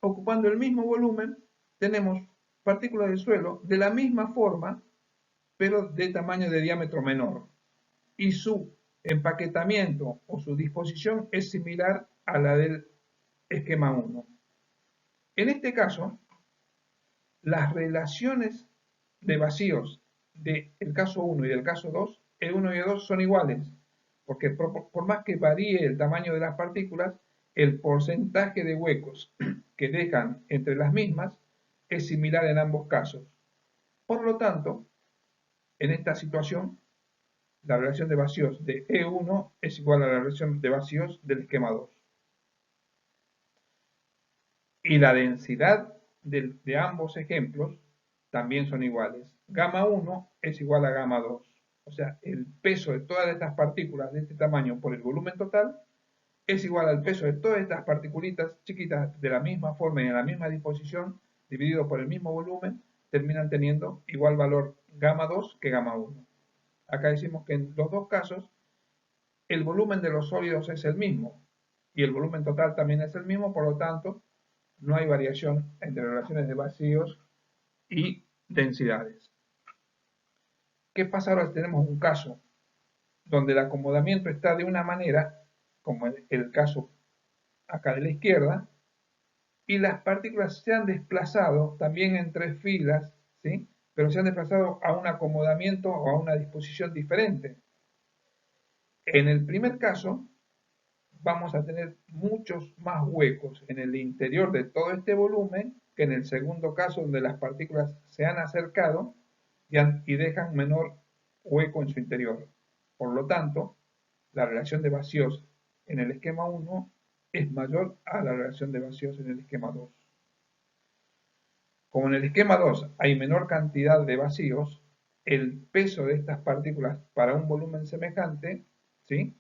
ocupando el mismo volumen, tenemos partículas de suelo de la misma forma, pero de tamaño de diámetro menor, y su empaquetamiento o su disposición es similar a la del esquema 1. En este caso, las relaciones de vacíos del caso 1 y del caso 2, el 1 y el 2 son iguales, porque por más que varíe el tamaño de las partículas, el porcentaje de huecos que dejan entre las mismas es similar en ambos casos. Por lo tanto, en esta situación, la relación de vacíos de E1 es igual a la relación de vacíos del esquema 2. Y la densidad de ambos ejemplos también son iguales. Gamma 1 es igual a gamma 2. o sea, el peso de todas estas partículas de este tamaño por el volumen total, es igual al peso de todas estas particulitas chiquitas de la misma forma y en la misma disposición, dividido por el mismo volumen, terminan teniendo igual valor gamma 2 que gamma 1. Acá decimos que en los dos casos el volumen de los sólidos es el mismo y el volumen total también es el mismo, por lo tanto no hay variación entre relaciones de vacíos y densidades. ¿Qué pasa ahora si tenemos un caso donde el acomodamiento está de una manera, como el caso acá de la izquierda, y las partículas se han desplazado también en tres filas, ¿sí? Pero se han desplazado a un acomodamiento o a una disposición diferente? En el primer caso, vamos a tener muchos más huecos en el interior de todo este volumen que en el segundo caso, donde las partículas se han acercado y dejan menor hueco en su interior. Por lo tanto, la relación de vacíos en el esquema 1 es mayor a la relación de vacíos en el esquema 2. Como en el esquema 2 hay menor cantidad de vacíos, el peso de estas partículas para un volumen semejante, ¿sí?,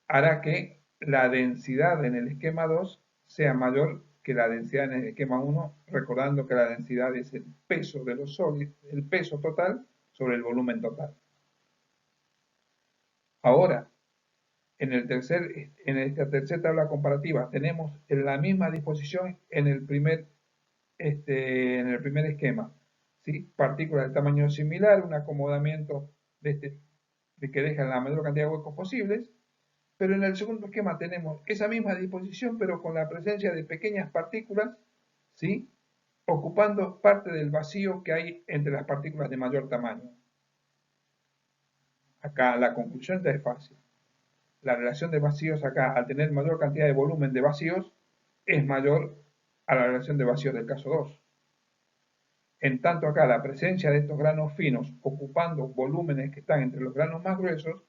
hará que la densidad en el esquema 2 sea mayor que la densidad en el esquema 1, recordando que la densidad es el peso de los sólidos, el peso total sobre el volumen total. Ahora, en esta tercera tabla comparativa tenemos en la misma disposición en el primer esquema, ¿sí? Partículas de tamaño similar, un acomodamiento de que deja la menor cantidad de huecos posibles, pero en el segundo esquema tenemos esa misma disposición, pero con la presencia de pequeñas partículas, ¿sí?, ocupando parte del vacío que hay entre las partículas de mayor tamaño. Acá la conclusión ya es fácil. La relación de vacíos acá, al tener mayor cantidad de volumen de vacíos, es mayor a la relación de vacíos del caso 2. En tanto acá la presencia de estos granos finos ocupando volúmenes que están entre los granos más gruesos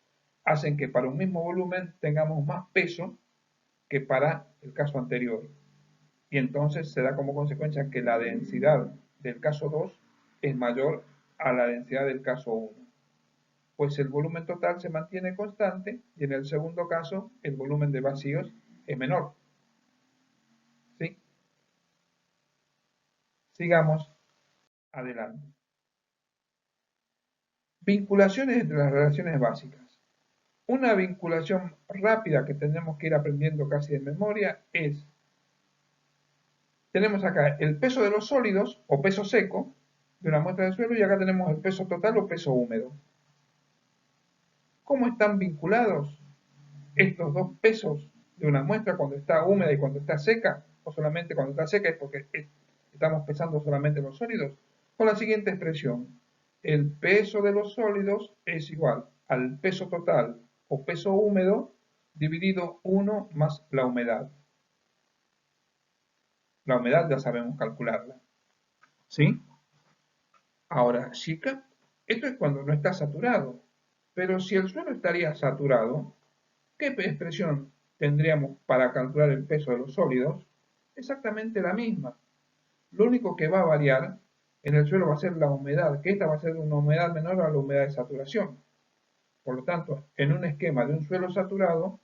hacen que para un mismo volumen tengamos más peso que para el caso anterior. Y entonces se da como consecuencia que la densidad del caso 2 es mayor a la densidad del caso 1. Pues el volumen total se mantiene constante y en el segundo caso el volumen de vacíos es menor. ¿Sí? Sigamos adelante. Vinculaciones entre las relaciones básicas. Una vinculación rápida que tenemos que ir aprendiendo casi de memoria es, tenemos acá el peso de los sólidos o peso seco de una muestra de suelo y acá tenemos el peso total o peso húmedo. ¿Cómo están vinculados estos dos pesos de una muestra cuando está húmeda y cuando está seca? O solamente cuando está seca es porque estamos pesando solamente los sólidos. Con la siguiente expresión, el peso de los sólidos es igual al peso total o peso húmedo dividido 1 más la humedad. La humedad ya sabemos calcularla. ¿Sí? Ahora, chica, esto es cuando no está saturado. Pero si el suelo estaría saturado, ¿qué expresión tendríamos para calcular el peso de los sólidos? Exactamente la misma. Lo único que va a variar en el suelo va a ser la humedad, que esta va a ser una humedad menor a la humedad de saturación. Por lo tanto, en un esquema de un suelo saturado,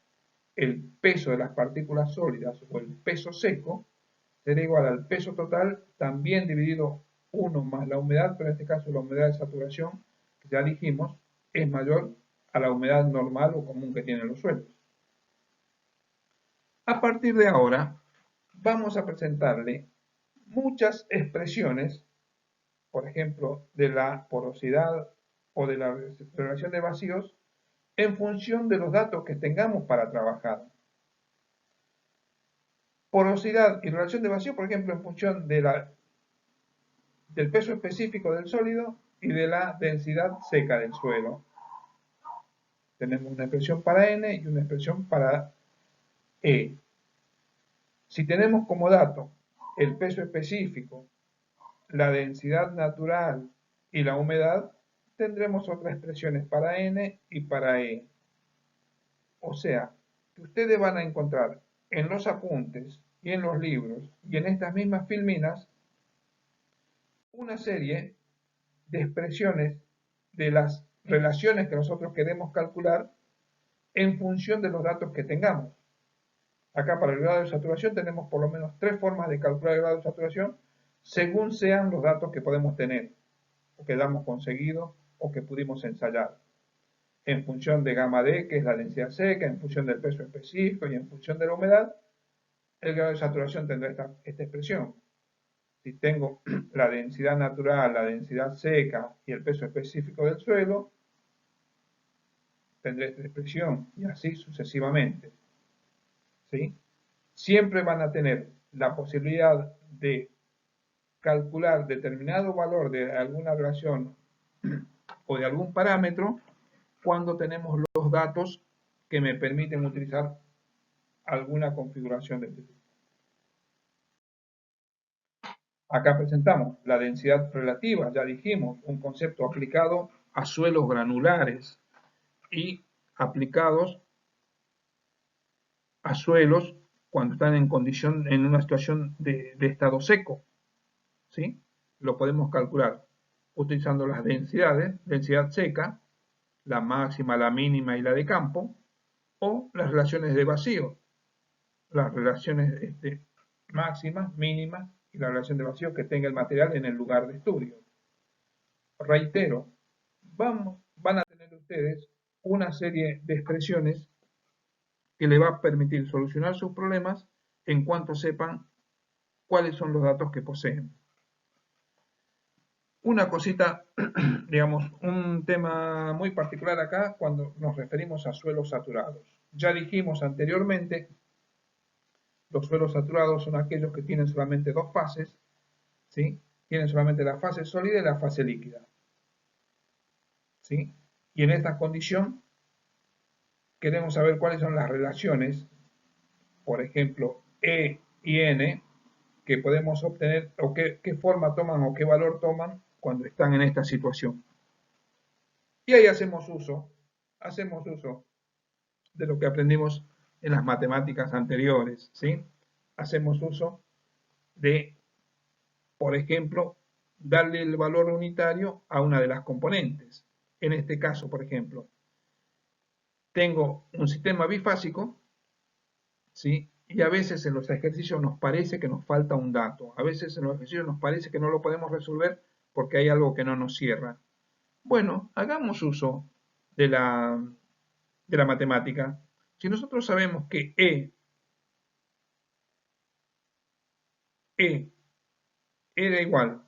el peso de las partículas sólidas o el peso seco será igual al peso total también dividido 1 más la humedad, pero en este caso la humedad de saturación, que ya dijimos, es mayor a la humedad normal o común que tienen los suelos. A partir de ahora, vamos a presentarle muchas expresiones, por ejemplo, de la porosidad o de la relación de vacíos, en función de los datos que tengamos para trabajar. Porosidad y relación de vacío, por ejemplo, en función de del peso específico del sólido y de la densidad seca del suelo. Tenemos una expresión para N y una expresión para E. Si tenemos como dato el peso específico, la densidad natural y la humedad, tendremos otras expresiones para N y para E. O sea, que ustedes van a encontrar en los apuntes y en los libros y en estas mismas filminas una serie de expresiones de las relaciones que nosotros queremos calcular en función de los datos que tengamos. Acá para el grado de saturación tenemos por lo menos 3 formas de calcular el grado de saturación según sean los datos que podemos tener, o que damos conseguido, o que pudimos ensayar. En función de gamma D, que es la densidad seca, en función del peso específico y en función de la humedad, el grado de saturación tendrá esta expresión. Si tengo la densidad natural, la densidad seca y el peso específico del suelo, tendré esta expresión y así sucesivamente. ¿Sí? Siempre van a tener la posibilidad de calcular determinado valor de alguna relación o de algún parámetro cuando tenemos los datos que me permiten utilizar alguna configuración de este tipo. Acá presentamos la densidad relativa, ya dijimos, un concepto aplicado a suelos granulares y aplicados a suelos cuando están en una situación de estado seco. ¿Sí? Lo podemos calcular utilizando las densidades, densidad seca, la máxima, la mínima y la de campo, o las relaciones de vacío, las relaciones máximas, mínimas y la relación de vacío que tenga el material en el lugar de estudio. Reitero, van a tener ustedes una serie de expresiones que les va a permitir solucionar sus problemas en cuanto sepan cuáles son los datos que poseen. Una cosita, digamos, un tema muy particular acá cuando nos referimos a suelos saturados. Ya dijimos anteriormente, los suelos saturados son aquellos que tienen solamente dos fases, ¿sí? Tienen solamente la fase sólida y la fase líquida, ¿sí? Y en esta condición queremos saber cuáles son las relaciones, por ejemplo, E y N, que podemos obtener, o qué forma toman o qué valor toman cuando están en esta situación. Y ahí hacemos uso de lo que aprendimos en las matemáticas anteriores, ¿sí? Hacemos uso de, por ejemplo, darle el valor unitario a una de las componentes. En este caso, por ejemplo, tengo un sistema bifásico, ¿sí? Y a veces en los ejercicios nos parece que nos falta un dato. A veces en los ejercicios nos parece que no lo podemos resolver porque hay algo que no nos cierra. Bueno, hagamos uso de la matemática. Si nosotros sabemos que E era igual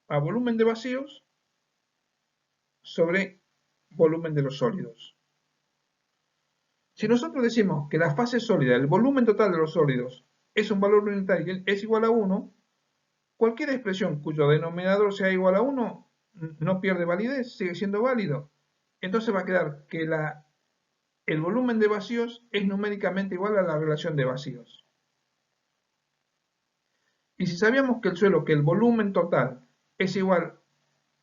a volumen de vacíos sobre volumen de los sólidos. Si nosotros decimos que la fase sólida, el volumen total de los sólidos, es un valor unitario, es igual a 1, cualquier expresión cuyo denominador sea igual a 1 no pierde validez, sigue siendo válido. Entonces va a quedar que el volumen de vacíos es numéricamente igual a la relación de vacíos. Y si sabíamos que el volumen total es igual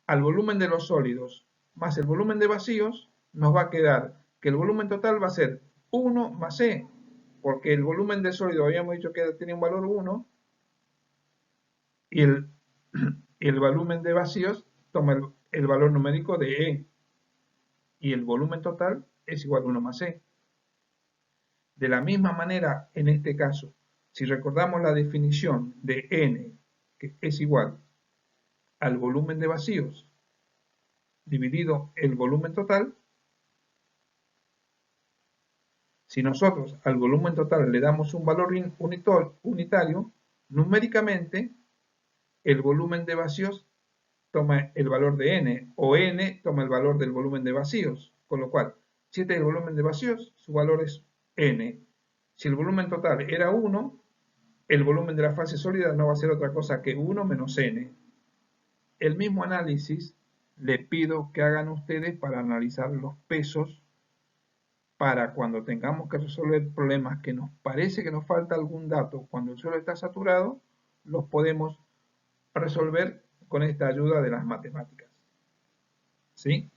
al volumen de los sólidos más el volumen de vacíos, nos va a quedar que el volumen total va a ser 1 más E, porque el volumen de sólido habíamos dicho que tenía un valor 1, y el volumen de vacíos toma el valor numérico de E, y el volumen total es igual a 1 más E. De la misma manera, en este caso, si recordamos la definición de N, que es igual al volumen de vacíos dividido el volumen total, si nosotros al volumen total le damos un valor unitario, numéricamente el volumen de vacíos toma el valor de N, o N toma el valor del volumen de vacíos, con lo cual, si este es el volumen de vacíos, su valor es N. Si el volumen total era 1, el volumen de la fase sólida no va a ser otra cosa que 1 menos N. El mismo análisis le pido que hagan ustedes para analizar los pesos, para cuando tengamos que resolver problemas que nos parece que nos falta algún dato cuando el suelo está saturado, los podemos resolver con esta ayuda de las matemáticas. ¿Sí?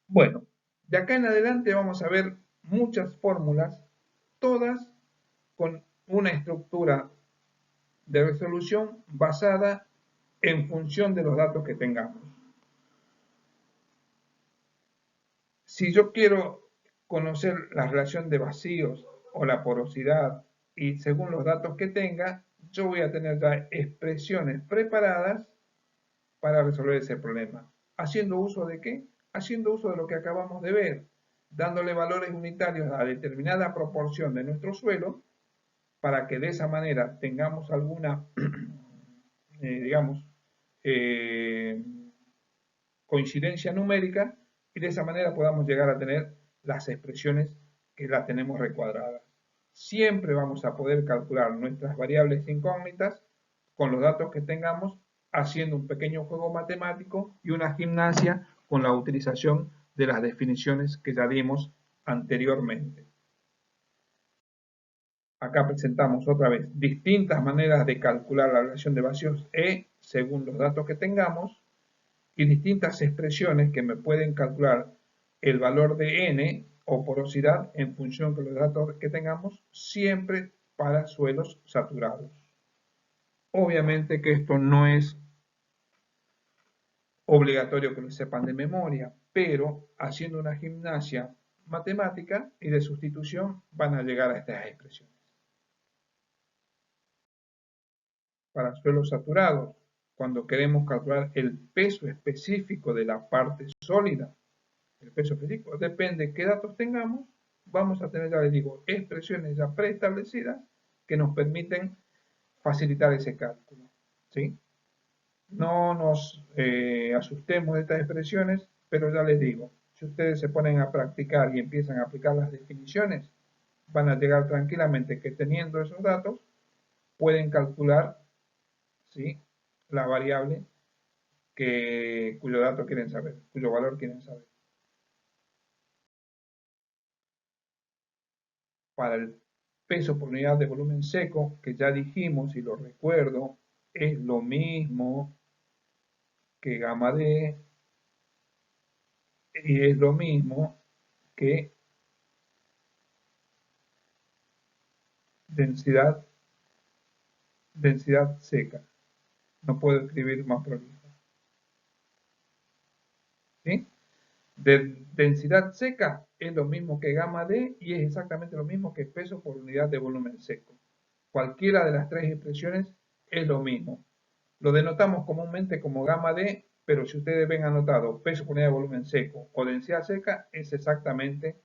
Bueno, de acá en adelante vamos a ver muchas fórmulas, todas con una estructura de resolución basada en función de los datos que tengamos. Si yo quiero conocer la relación de vacíos o la porosidad y según los datos que tenga, yo voy a tener ya expresiones preparadas para resolver ese problema. ¿Haciendo uso de qué? Haciendo uso de lo que acabamos de ver, dándole valores unitarios a determinada proporción de nuestro suelo para que de esa manera tengamos alguna, digamos, eh, coincidencia numérica y de esa manera podamos llegar a tener las expresiones que las tenemos recuadradas. Siempre vamos a poder calcular nuestras variables incógnitas con los datos que tengamos haciendo un pequeño juego matemático y una gimnasia con la utilización de las definiciones que ya dimos anteriormente. Acá presentamos otra vez distintas maneras de calcular la relación de vacíos E según los datos que tengamos y distintas expresiones que me pueden calcular el valor de n o porosidad en función de los datos que tengamos, siempre para suelos saturados. Obviamente que esto no es obligatorio que lo sepan de memoria, pero haciendo una gimnasia matemática y de sustitución van a llegar a estas expresiones. Para suelos saturados, cuando queremos calcular el peso específico de la parte sólida, el peso específico depende de qué datos tengamos, vamos a tener, ya les digo, expresiones ya preestablecidas que nos permiten facilitar ese cálculo. ¿Sí? No nos asustemos de estas expresiones, pero ya les digo, si ustedes se ponen a practicar y empiezan a aplicar las definiciones, van a llegar tranquilamente que teniendo esos datos pueden calcular, ¿sí?, la variable cuyo dato quieren saber, cuyo valor quieren saber. Para el peso por unidad de volumen seco, que ya dijimos y lo recuerdo, es lo mismo que gamma D y es lo mismo que densidad seca. No puedo escribir más prolijo. ¿Sí? De densidad seca es lo mismo que gamma D y es exactamente lo mismo que peso por unidad de volumen seco. Cualquiera de las tres expresiones es lo mismo. Lo denotamos comúnmente como gamma D, pero si ustedes ven anotado peso por unidad de volumen seco o densidad seca, es exactamente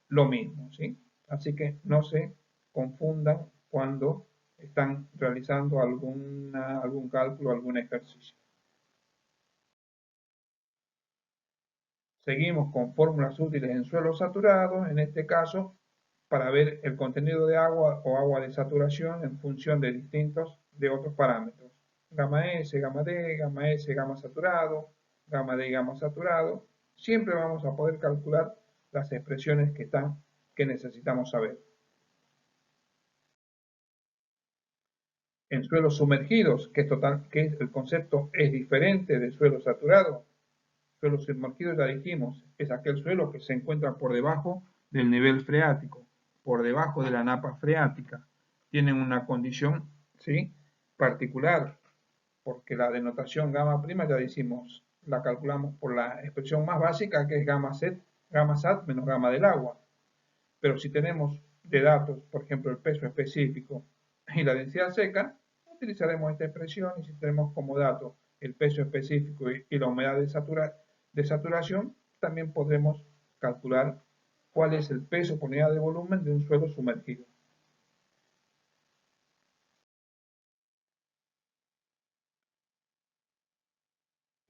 lo mismo, ¿sí? Así que no se confundan cuando están realizando algún cálculo, algún ejercicio. Seguimos con fórmulas útiles en suelos saturados, en este caso, para ver el contenido de agua o agua de saturación en función de otros parámetros. Gamma S, gamma D, gamma S, gamma saturado, gamma D, gamma saturado. Siempre vamos a poder calcular las expresiones que necesitamos saber. En suelos sumergidos, que el concepto es diferente de suelo saturado. Suelo sumergido, ya dijimos, es aquel suelo que se encuentra por debajo del nivel freático, por debajo de la napa freática. Tienen una condición, ¿sí?, particular, porque la denotación gamma prima, ya decimos, la calculamos por la expresión más básica, que es gamma sat menos gamma del agua. Pero si tenemos de datos, por ejemplo, el peso específico y la densidad seca, utilizaremos esta expresión, y si tenemos como dato el peso específico y la humedad de saturación, también podremos calcular cuál es el peso por unidad de volumen de un suelo sumergido.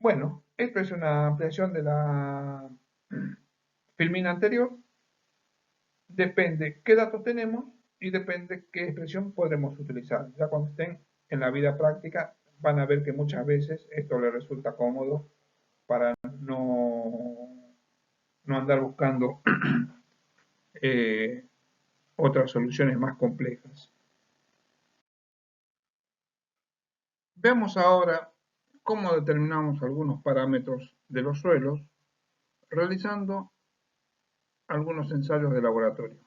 Bueno, esto es una ampliación de la filmina anterior. Depende qué datos tenemos y depende qué expresión podremos utilizar. Ya cuando estén en la vida práctica van a ver que muchas veces esto les resulta cómodo para no andar buscando otras soluciones más complejas. Veamos ahora cómo determinamos algunos parámetros de los suelos realizando algunos ensayos de laboratorio.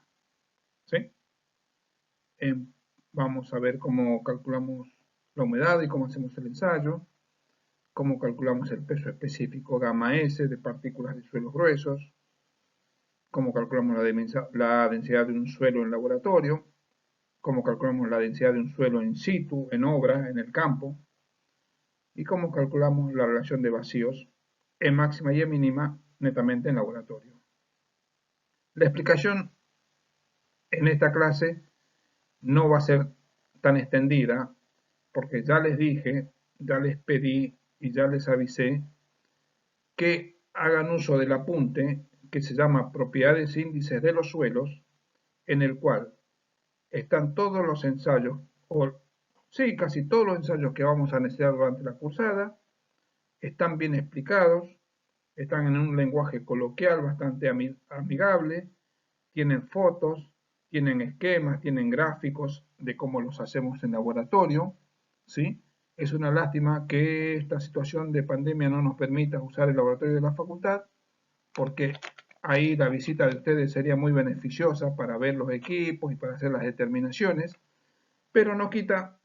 ¿Sí? Vamos a ver cómo calculamos la humedad y cómo hacemos el ensayo, cómo calculamos el peso específico gamma S de partículas de suelos gruesos, cómo calculamos la densidad de un suelo en laboratorio, cómo calculamos la densidad de un suelo in situ, en obra, en el campo, y cómo calculamos la relación de vacíos en máxima y en mínima netamente en laboratorio. La explicación en esta clase no va a ser tan extendida porque ya les dije, ya les pedí y ya les avisé que hagan uso del apunte que se llama propiedades índices de los suelos, en el cual están todos los ensayos, o sí, casi todos los ensayos que vamos a necesitar durante la cursada, están bien explicados, están en un lenguaje coloquial bastante amigable, tienen fotos, tienen esquemas, tienen gráficos de cómo los hacemos en laboratorio, ¿sí? Es una lástima que esta situación de pandemia no nos permita usar el laboratorio de la facultad, porque ahí la visita de ustedes sería muy beneficiosa para ver los equipos y para hacer las determinaciones, pero no quita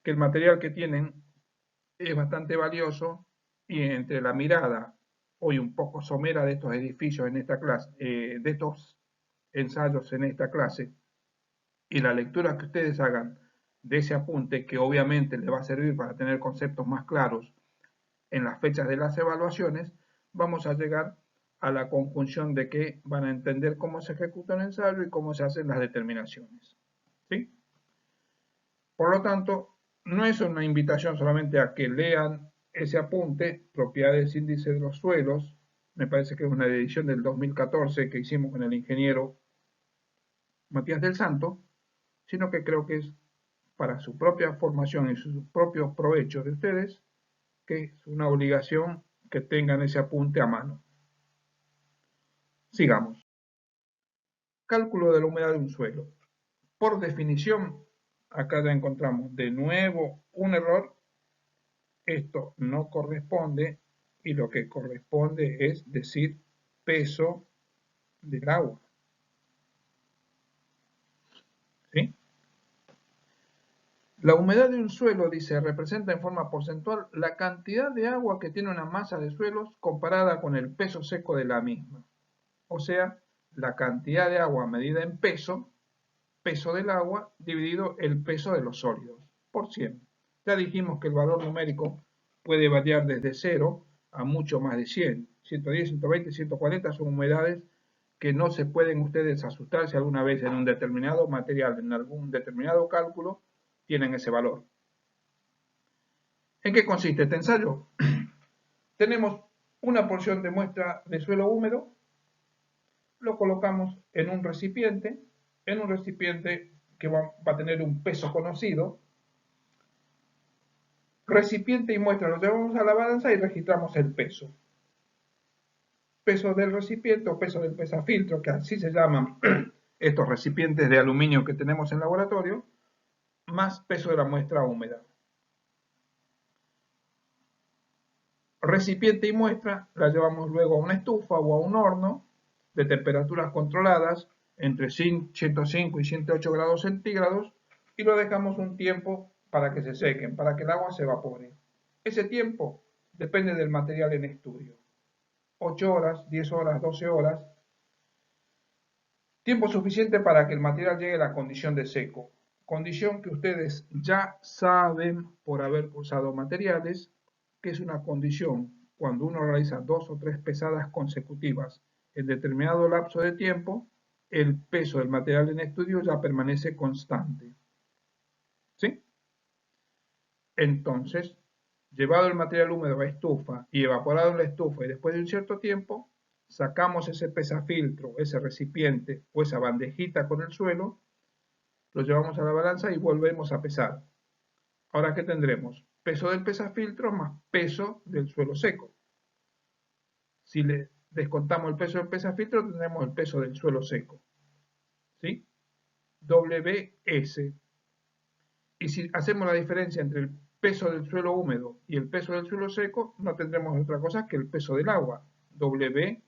que el material que tienen es bastante valioso y entre la mirada hoy un poco somera de estos edificios en esta clase, de estos ensayos en esta clase y la lectura que ustedes hagan de ese apunte que obviamente les va a servir para tener conceptos más claros en las fechas de las evaluaciones, vamos a llegar a la conjunción de que van a entender cómo se ejecuta un ensayo y cómo se hacen las determinaciones. ¿Sí? Por lo tanto, no es una invitación solamente a que lean ese apunte, propiedades índice de los suelos, me parece que es una edición del 2014 que hicimos con el ingeniero Matías del Santo, sino que creo que es para su propia formación y sus propios provechos de ustedes, que es una obligación que tengan ese apunte a mano. Sigamos. Cálculo de la humedad de un suelo. Por definición, acá ya encontramos de nuevo un error. Esto no corresponde y lo que corresponde es decir peso del agua. ¿Sí? La humedad de un suelo, dice, representa en forma porcentual la cantidad de agua que tiene una masa de suelos comparada con el peso seco de la misma. O sea, la cantidad de agua medida en peso, peso del agua, dividido el peso de los sólidos, por 100. Ya dijimos que el valor numérico puede variar desde 0 a mucho más de 100. 110, 120, 140 son humedades que no se pueden ustedes asustar si alguna vez en un determinado material, en algún determinado cálculo, tienen ese valor. ¿En qué consiste este ensayo? Tenemos una porción de muestra de suelo húmedo, lo colocamos en un recipiente que va a tener un peso conocido. Recipiente y muestra lo llevamos a la balanza y registramos el peso. Peso del recipiente o peso del pesafiltro, que así se llaman estos recipientes de aluminio que tenemos en laboratorio, más peso de la muestra húmeda. Recipiente y muestra la llevamos luego a una estufa o a un horno de temperaturas controladas entre 105 y 108 grados centígrados y lo dejamos un tiempo para que se sequen, para que el agua se evapore. Ese tiempo depende del material en estudio. 8 horas, 10 horas, 12 horas. Tiempo suficiente para que el material llegue a la condición de seco. Condición que ustedes ya saben por haber cursado materiales, que es una condición cuando uno realiza 2 o 3 pesadas consecutivas en determinado lapso de tiempo, el peso del material en estudio ya permanece constante. ¿Sí? Entonces, llevado el material húmedo a estufa y evaporado en la estufa y después de un cierto tiempo, sacamos ese pesafiltro, ese recipiente o esa bandejita con el suelo, lo llevamos a la balanza y volvemos a pesar. Ahora, ¿qué tendremos? Peso del pesafiltro más peso del suelo seco. Si le descontamos el peso del pesafiltro, tendremos el peso del suelo seco. ¿Sí? WS. Y si hacemos la diferencia entre el peso del suelo húmedo y el peso del suelo seco, no tendremos otra cosa que el peso del agua. W.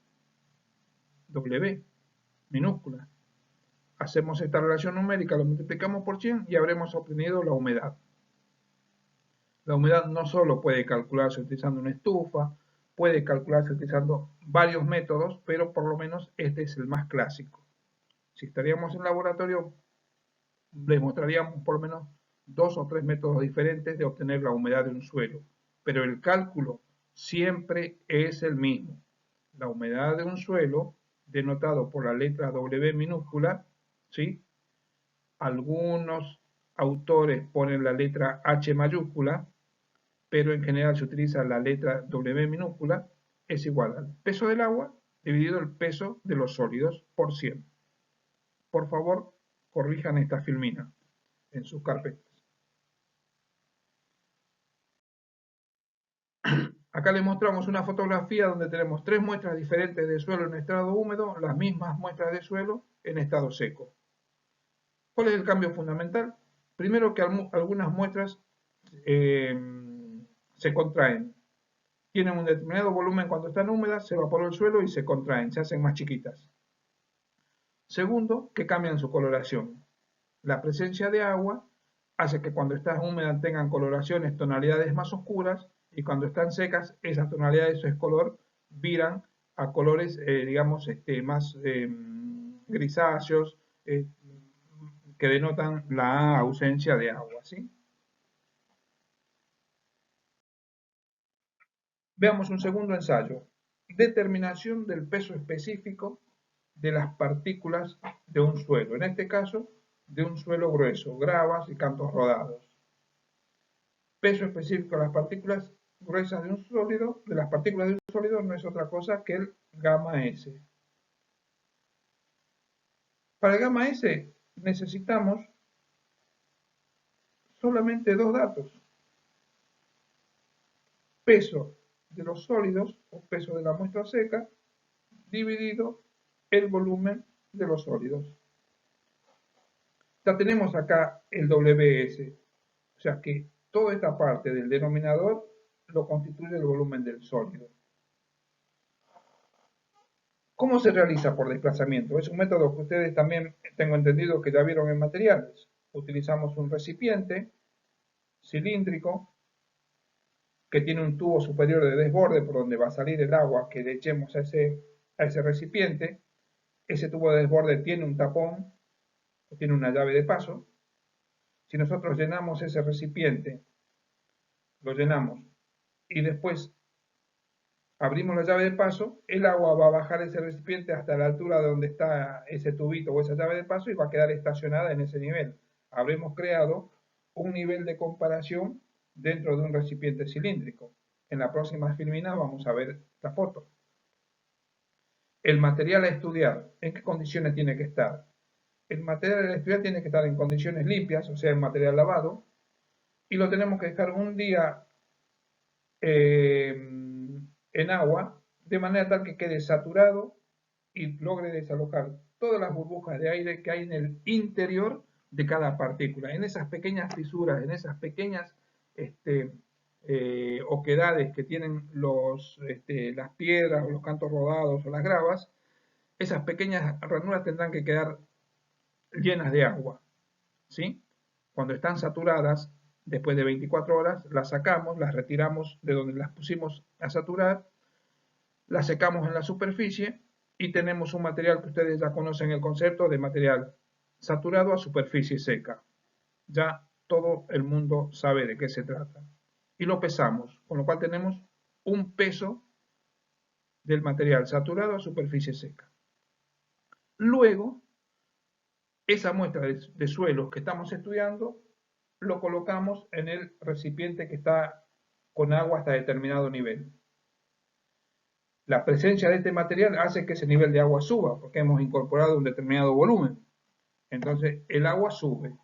minúscula. Hacemos esta relación numérica, lo multiplicamos por 100 y habremos obtenido la humedad. La humedad no solo puede calcularse utilizando una estufa, puede calcularse utilizando varios métodos, pero por lo menos este es el más clásico. Si estaríamos en laboratorio, les mostraríamos por lo menos 2 o 3 métodos diferentes de obtener la humedad de un suelo, pero el cálculo siempre es el mismo. La humedad de un suelo, denotado por la letra W minúscula, ¿sí? Algunos autores ponen la letra H mayúscula, pero en general se utiliza la letra W minúscula, es igual al peso del agua dividido el peso de los sólidos por 100. Por favor, corrijan esta filmina en sus carpetas. Acá les mostramos una fotografía donde tenemos 3 muestras diferentes de suelo en estado húmedo, las mismas muestras de suelo en estado seco. ¿Cuál es el cambio fundamental? Primero que algunas muestras se contraen. Tienen un determinado volumen cuando están húmedas, se evaporó el suelo y se contraen, se hacen más chiquitas. Segundo, que cambian su coloración. La presencia de agua hace que cuando están húmedas tengan coloraciones, tonalidades más oscuras, y cuando están secas, esas tonalidades, ese color, viran a colores, digamos, más grisáceos, que denotan la ausencia de agua, ¿sí? Veamos un segundo ensayo. Determinación del peso específico de las partículas de un suelo. En este caso, de un suelo grueso, gravas y cantos rodados. Peso específico de las partículas gruesas de un sólido, de las partículas de un sólido, no es otra cosa que el gamma S. Para el gamma S necesitamos solamente 2 datos. Peso de los sólidos, o peso de la muestra seca, dividido el volumen de los sólidos. Ya tenemos acá el WS, o sea que toda esta parte del denominador lo constituye el volumen del sólido. ¿Cómo se realiza por desplazamiento? Es un método que ustedes también, tengo entendido que ya vieron en materiales. Utilizamos un recipiente cilíndrico que tiene un tubo superior de desborde por donde va a salir el agua que le echemos a ese recipiente. Ese tubo de desborde tiene un tapón, o tiene una llave de paso. Si nosotros llenamos ese recipiente, lo llenamos y después abrimos la llave de paso, el agua va a bajar ese recipiente hasta la altura de donde está ese tubito o esa llave de paso y va a quedar estacionada en ese nivel. Habremos creado un nivel de comparación dentro de un recipiente cilíndrico. En la próxima filmina vamos a ver la foto. El material a estudiar, ¿en qué condiciones tiene que estar? El material a estudiar tiene que estar en condiciones limpias, o sea, en material lavado, y lo tenemos que dejar un día en agua, de manera tal que quede saturado y logre desalojar todas las burbujas de aire que hay en el interior de cada partícula, en esas pequeñas fisuras, en esas pequeñas oquedades que tienen las piedras o los cantos rodados o las gravas. Esas pequeñas ranuras tendrán que quedar llenas de agua, ¿sí? Cuando están saturadas, después de 24 horas, las sacamos, las retiramos de donde las pusimos a saturar, las secamos en la superficie y tenemos un material que ustedes ya conocen el concepto de material saturado a superficie seca. Ya todo el mundo sabe de qué se trata. Y lo pesamos, con lo cual tenemos un peso del material saturado a superficie seca. Luego, esa muestra de suelos que estamos estudiando, lo colocamos en el recipiente que está con agua hasta determinado nivel. La presencia de este material hace que ese nivel de agua suba, porque hemos incorporado un determinado volumen. Entonces, el agua sube.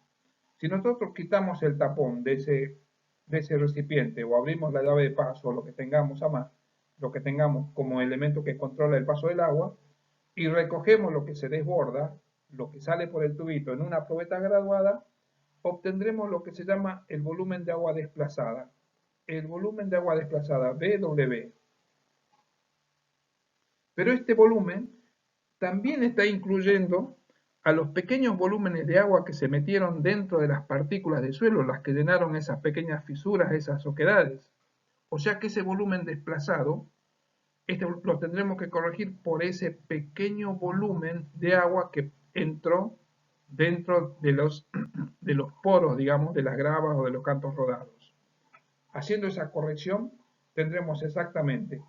Si nosotros quitamos el tapón de ese recipiente o abrimos la llave de paso o lo que tengamos a más, lo que tengamos como elemento que controla el paso del agua, y recogemos lo que se desborda, lo que sale por el tubito en una probeta graduada, obtendremos lo que se llama el volumen de agua desplazada. El volumen de agua desplazada, BW. Pero este volumen también está incluyendo a los pequeños volúmenes de agua que se metieron dentro de las partículas de suelo, las que llenaron esas pequeñas fisuras, esas oquedades. O sea que ese volumen desplazado, lo tendremos que corregir por ese pequeño volumen de agua que entró dentro de los poros, digamos, de las gravas o de los cantos rodados. Haciendo esa corrección, tendremos exactamente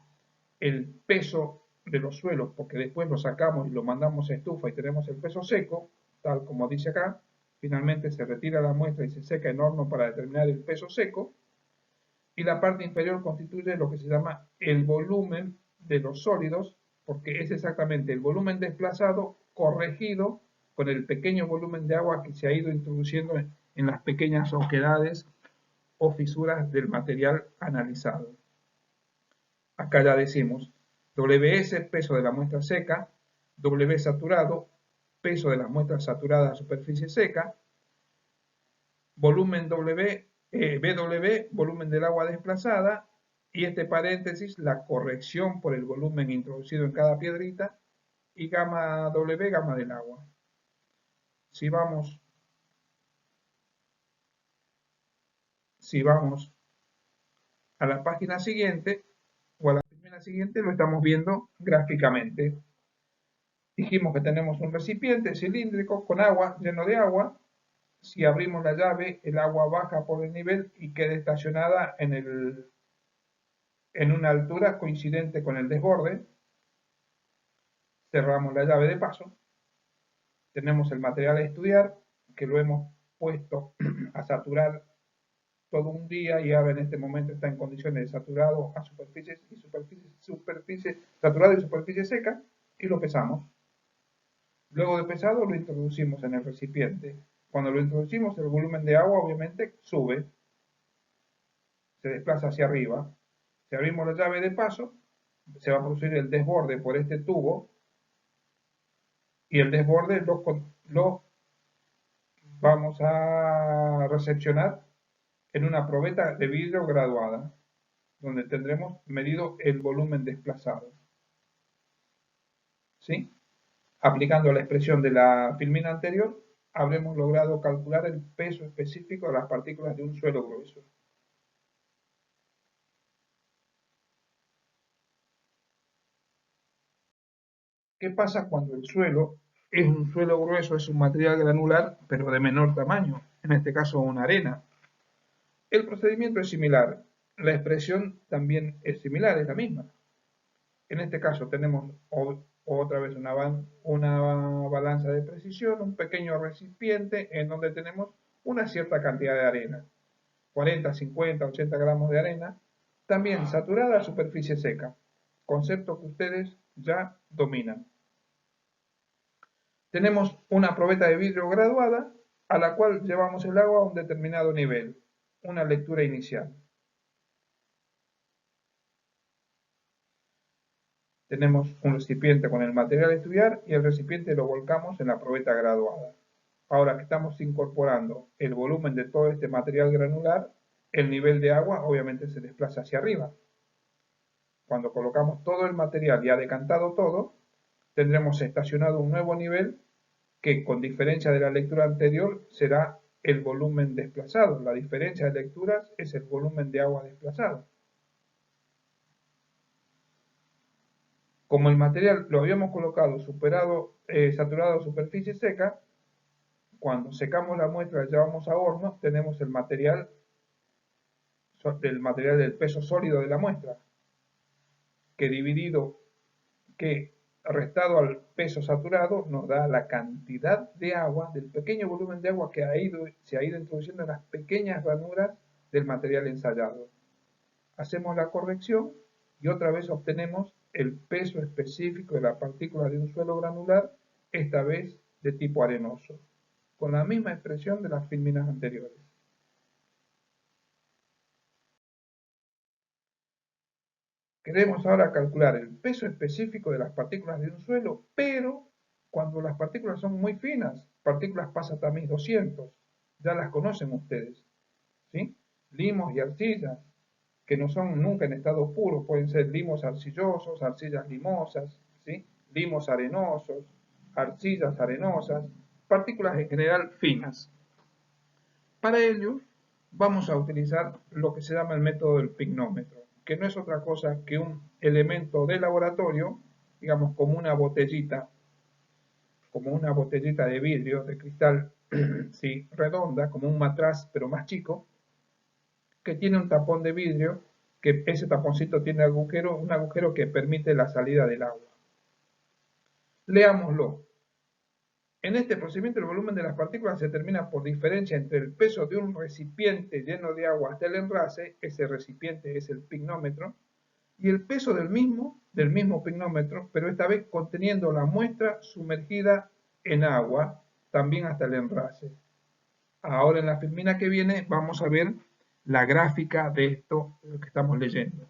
el peso de los suelos, porque después lo sacamos y lo mandamos a estufa y tenemos el peso seco, tal como dice acá. Finalmente se retira la muestra y se seca en horno para determinar el peso seco. Y la parte inferior constituye lo que se llama el volumen de los sólidos, porque es exactamente el volumen desplazado corregido con el pequeño volumen de agua que se ha ido introduciendo en las pequeñas oquedades o fisuras del material analizado. Acá ya decimos WS, peso de la muestra seca, W saturado, peso de las muestras saturadas a superficie seca, volumen BW, volumen del agua desplazada, y este paréntesis, la corrección por el volumen introducido en cada piedrita, y gamma W, gamma del agua. Si vamos a la página siguiente, o a la primera siguiente, lo estamos viendo gráficamente. Dijimos que tenemos un recipiente cilíndrico con agua, lleno de agua. Si abrimos la llave, el agua baja por el nivel y queda estacionada en una altura coincidente con el desborde. Cerramos la llave de paso. Tenemos el material a estudiar, que lo hemos puesto a saturar todo un día y ahora en este momento está en condiciones de saturado a superficie saturado y superficie seca, y lo pesamos. Luego de pesado lo introducimos en el recipiente. Cuando lo introducimos, el volumen de agua obviamente sube, se desplaza hacia arriba. Si abrimos la llave de paso, se va a producir el desborde por este tubo, y el desborde lo vamos a recepcionar en una probeta de vidrio graduada, donde tendremos medido el volumen desplazado. ¿Sí? Aplicando la expresión de la filmina anterior, habremos logrado calcular el peso específico de las partículas de un suelo grueso. ¿Qué pasa cuando el suelo es un suelo grueso, es un material granular, pero de menor tamaño? En este caso, una arena. El procedimiento es similar. La expresión también es similar, es la misma. En este caso tenemos otra vez una balanza de precisión, un pequeño recipiente en donde tenemos una cierta cantidad de arena. 40, 50, 80 gramos de arena, también saturada a superficie seca, concepto que ustedes ya dominan. Tenemos una probeta de vidrio graduada a la cual llevamos el agua a un determinado nivel, una lectura inicial. Tenemos un recipiente con el material a estudiar y el recipiente lo volcamos en la probeta graduada. Ahora que estamos incorporando el volumen de todo este material granular, el nivel de agua obviamente se desplaza hacia arriba. Cuando colocamos todo el material y ha decantado todo, tendremos estacionado un nuevo nivel que, con diferencia de la lectura anterior, será el volumen desplazado. La diferencia de lecturas es el volumen de agua desplazado. Como el material lo habíamos colocado saturado a superficie seca, cuando secamos la muestra y la llevamos a horno, tenemos el material del peso sólido de la muestra, que restado al peso saturado nos da la cantidad de agua, del pequeño volumen de agua que se ha ido introduciendo en las pequeñas ranuras del material ensayado. Hacemos la corrección y otra vez obtenemos el peso específico de la partícula de un suelo granular, esta vez de tipo arenoso, con la misma expresión de las filminas anteriores. Queremos ahora calcular el peso específico de las partículas de un suelo, pero cuando las partículas son muy finas, partículas pasatamis 200, ya las conocen ustedes, ¿sí? Limos y arcillas, que no son nunca en estado puro, pueden ser limos arcillosos, arcillas limosas, ¿sí? limos arenosos, arcillas arenosas, partículas en general finas. Para ello vamos a utilizar lo que se llama el método del pignómetro, que no es otra cosa que un elemento de laboratorio, digamos como una botellita de vidrio, de cristal, sí, redonda, como un matraz, pero más chico, que tiene un tapón de vidrio, que ese taponcito tiene un agujero que permite la salida del agua. Leámoslo. En este procedimiento el volumen de las partículas se determina por diferencia entre el peso de un recipiente lleno de agua hasta el envase, ese recipiente es el pignómetro, y el peso del mismo pignómetro, pero esta vez conteniendo la muestra sumergida en agua, también hasta el envase. Ahora en la filmina que viene vamos a ver la gráfica de esto que estamos leyendo.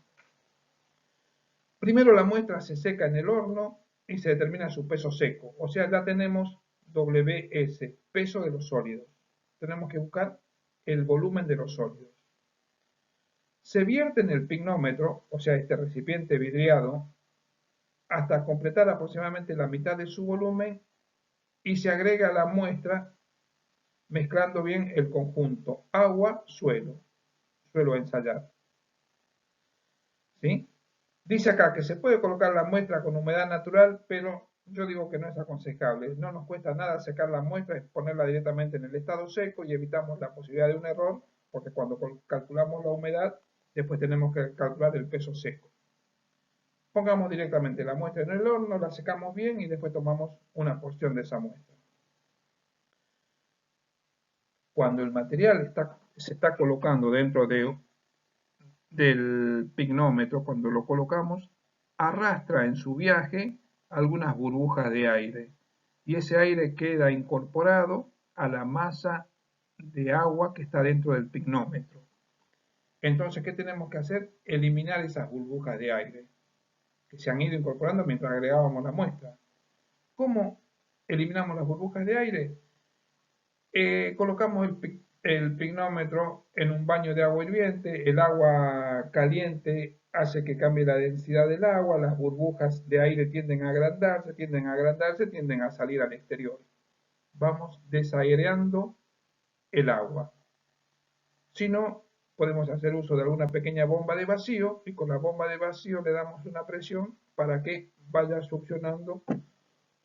Primero la muestra se seca en el horno y se determina su peso seco, o sea, ya tenemos WS, peso de los sólidos. Tenemos que buscar el volumen de los sólidos. Se vierte en el pignómetro, o sea, este recipiente vidriado, hasta completar aproximadamente la mitad de su volumen y se agrega a la muestra mezclando bien el conjunto agua, suelo a ensayar. ¿Sí? Dice acá que se puede colocar la muestra con humedad natural, pero yo digo que no es aconsejable. No nos cuesta nada secar la muestra, es ponerla directamente en el estado seco y evitamos la posibilidad de un error, porque cuando calculamos la humedad, después tenemos que calcular el peso seco. Pongamos directamente la muestra en el horno, la secamos bien y después tomamos una porción de esa muestra. Cuando el material se está colocando dentro del pignómetro, cuando lo colocamos, arrastra en su viaje algunas burbujas de aire y ese aire queda incorporado a la masa de agua que está dentro del pignómetro. Entonces, ¿qué tenemos que hacer? Eliminar esas burbujas de aire que se han ido incorporando mientras agregábamos la muestra. ¿Cómo eliminamos las burbujas de aire? Colocamos el pignómetro en un baño de agua hirviente, el agua caliente hace que cambie la densidad del agua, las burbujas de aire tienden a agrandarse, tienden a salir al exterior. Vamos desaireando el agua. Si no, podemos hacer uso de alguna pequeña bomba de vacío y con la bomba de vacío le damos una presión para que vaya succionando,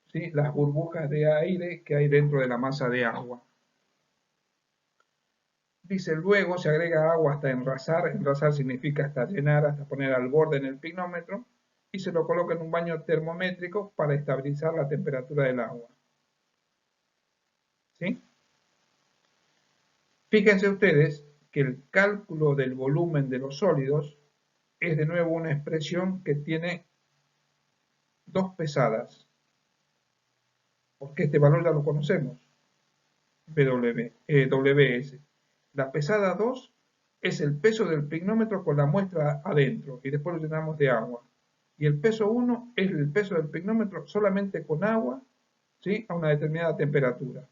¿sí?, las burbujas de aire que hay dentro de la masa de agua. Dice, luego se agrega agua hasta enrasar. Enrasar significa hasta llenar, hasta poner al borde en el pignómetro. Y se lo coloca en un baño termométrico para estabilizar la temperatura del agua. ¿Sí? Fíjense ustedes que el cálculo del volumen de los sólidos es de nuevo una expresión que tiene dos pesadas. Porque este valor ya lo conocemos. WS. La pesada 2 es el peso del pignómetro con la muestra adentro y después lo llenamos de agua. Y el peso 1 es el peso del pignómetro solamente con agua, ¿sí?, a una determinada temperatura.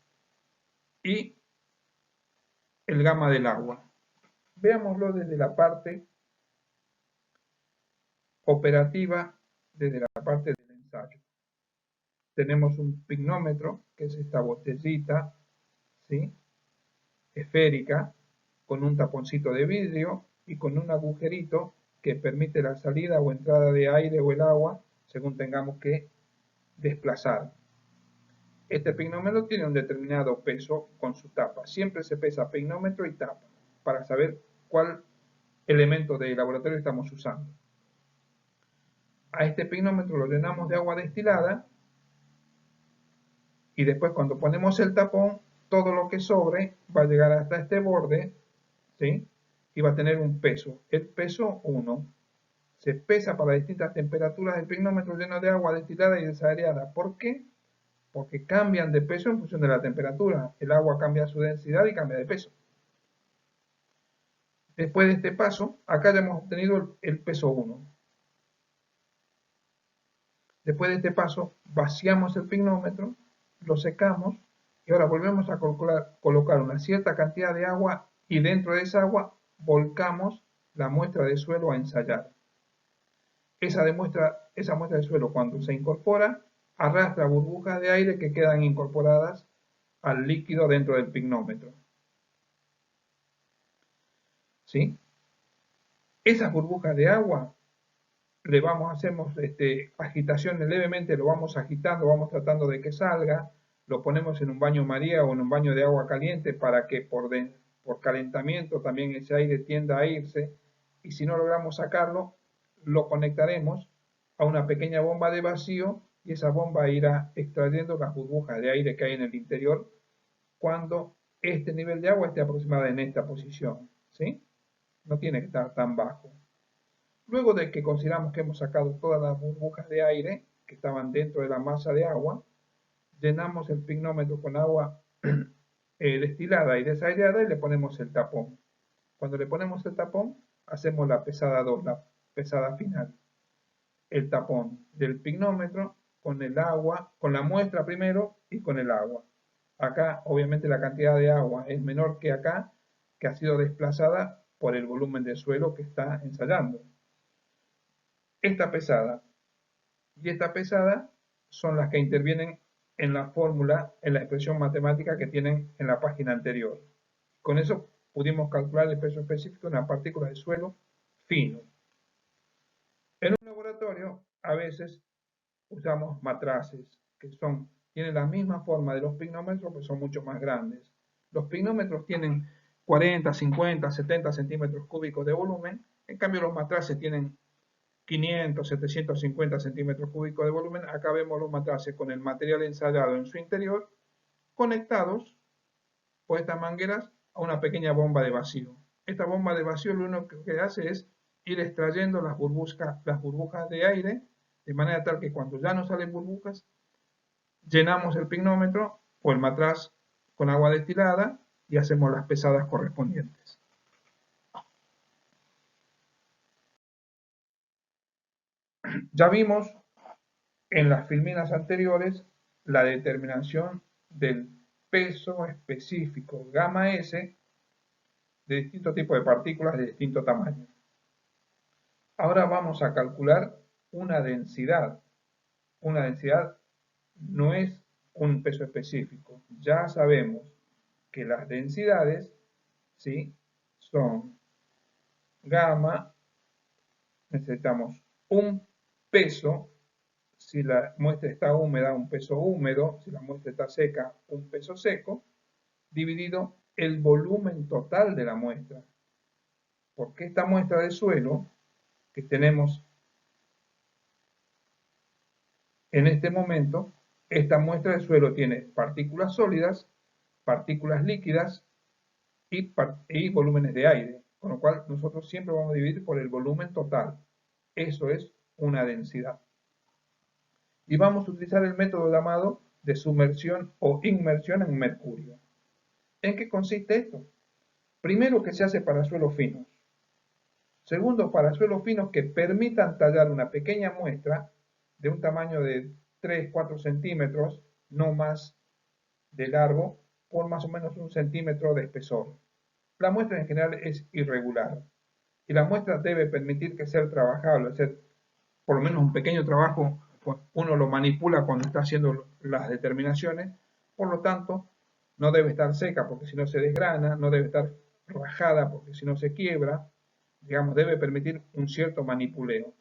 Y el gamma del agua. Veámoslo desde la parte operativa, desde la parte del ensayo. Tenemos un pignómetro, que es esta botellita, ¿sí?, esférica, con un taponcito de vidrio y con un agujerito que permite la salida o entrada de aire o el agua según tengamos que desplazar. Este pignómetro tiene un determinado peso con su tapa. Siempre se pesa pignómetro y tapa para saber cuál elemento de laboratorio estamos usando. A este pignómetro lo llenamos de agua destilada y después cuando ponemos el tapón, todo lo que sobre va a llegar hasta este borde, ¿sí?, y va a tener un peso. El peso 1 se pesa para distintas temperaturas del pignómetro lleno de agua destilada y desaireada. ¿Por qué? Porque cambian de peso en función de la temperatura. El agua cambia su densidad y cambia de peso. Después de este paso, acá ya hemos obtenido el peso 1. Después de este paso, vaciamos el pignómetro, lo secamos y ahora volvemos a colocar una cierta cantidad de agua y dentro de esa agua volcamos la muestra de suelo a ensayar. Esa muestra de suelo, cuando se incorpora, arrastra burbujas de aire que quedan incorporadas al líquido dentro del pignómetro. ¿Sí? Esas burbujas de agua hacemos agitaciones levemente, lo vamos agitando, vamos tratando de que salga, lo ponemos en un baño María o en un baño de agua caliente para que por calentamiento también ese aire tienda a irse, y si no logramos sacarlo, lo conectaremos a una pequeña bomba de vacío y esa bomba irá extrayendo las burbujas de aire que hay en el interior cuando este nivel de agua esté aproximadamente en esta posición, ¿sí? No tiene que estar tan bajo. Luego de que consideramos que hemos sacado todas las burbujas de aire que estaban dentro de la masa de agua, llenamos el pignómetro con agua destilada y desaireada y le ponemos el tapón. Cuando le ponemos el tapón, hacemos la pesada 2, la pesada final. El tapón del pignómetro con el agua, con la muestra primero y con el agua. Acá, obviamente, la cantidad de agua es menor que acá, que ha sido desplazada por el volumen de suelo que está ensayando. Esta pesada y esta pesada son las que intervienen en la fórmula, en la expresión matemática que tienen en la página anterior. Con eso pudimos calcular el peso específico de una partícula de suelo fino. En un laboratorio a veces usamos matraces que tienen la misma forma de los pignómetros, pero son mucho más grandes. Los pignómetros tienen 40, 50, 70 centímetros cúbicos de volumen, en cambio los matraces tienen 500, 750 centímetros cúbicos de volumen. Acá vemos los matraces con el material ensayado en su interior, conectados por estas mangueras a una pequeña bomba de vacío. Esta bomba de vacío lo único que hace es ir extrayendo las burbujas de aire, de manera tal que cuando ya no salen burbujas, llenamos el pignómetro o el matraz con agua destilada y hacemos las pesadas correspondientes. Ya vimos en las filminas anteriores la determinación del peso específico gamma S de distintos tipos de partículas de distinto tamaño. Ahora vamos a calcular una densidad. Una densidad no es un peso específico. Ya sabemos que las densidades, ¿sí?, son gamma, necesitamos un peso, si la muestra está húmeda, un peso húmedo, si la muestra está seca, un peso seco, dividido el volumen total de la muestra. Porque esta muestra de suelo que tenemos en este momento, esta muestra de suelo tiene partículas sólidas, partículas líquidas y volúmenes de aire, con lo cual nosotros siempre vamos a dividir por el volumen total. Eso es una densidad. Y vamos a utilizar el método llamado de sumersión o inmersión en mercurio. ¿En qué consiste esto? Primero, que se hace para suelos finos. Segundo, para suelos finos que permitan tallar una pequeña muestra de un tamaño de 3-4 centímetros, no más de largo, por más o menos 1 centímetro de espesor. La muestra en general es irregular y la muestra debe permitir que sea trabajable, hacer por lo menos un pequeño trabajo, uno lo manipula cuando está haciendo las determinaciones, por lo tanto no debe estar seca porque si no se desgrana, no debe estar rajada porque si no se quiebra, digamos, debe permitir un cierto manipuleo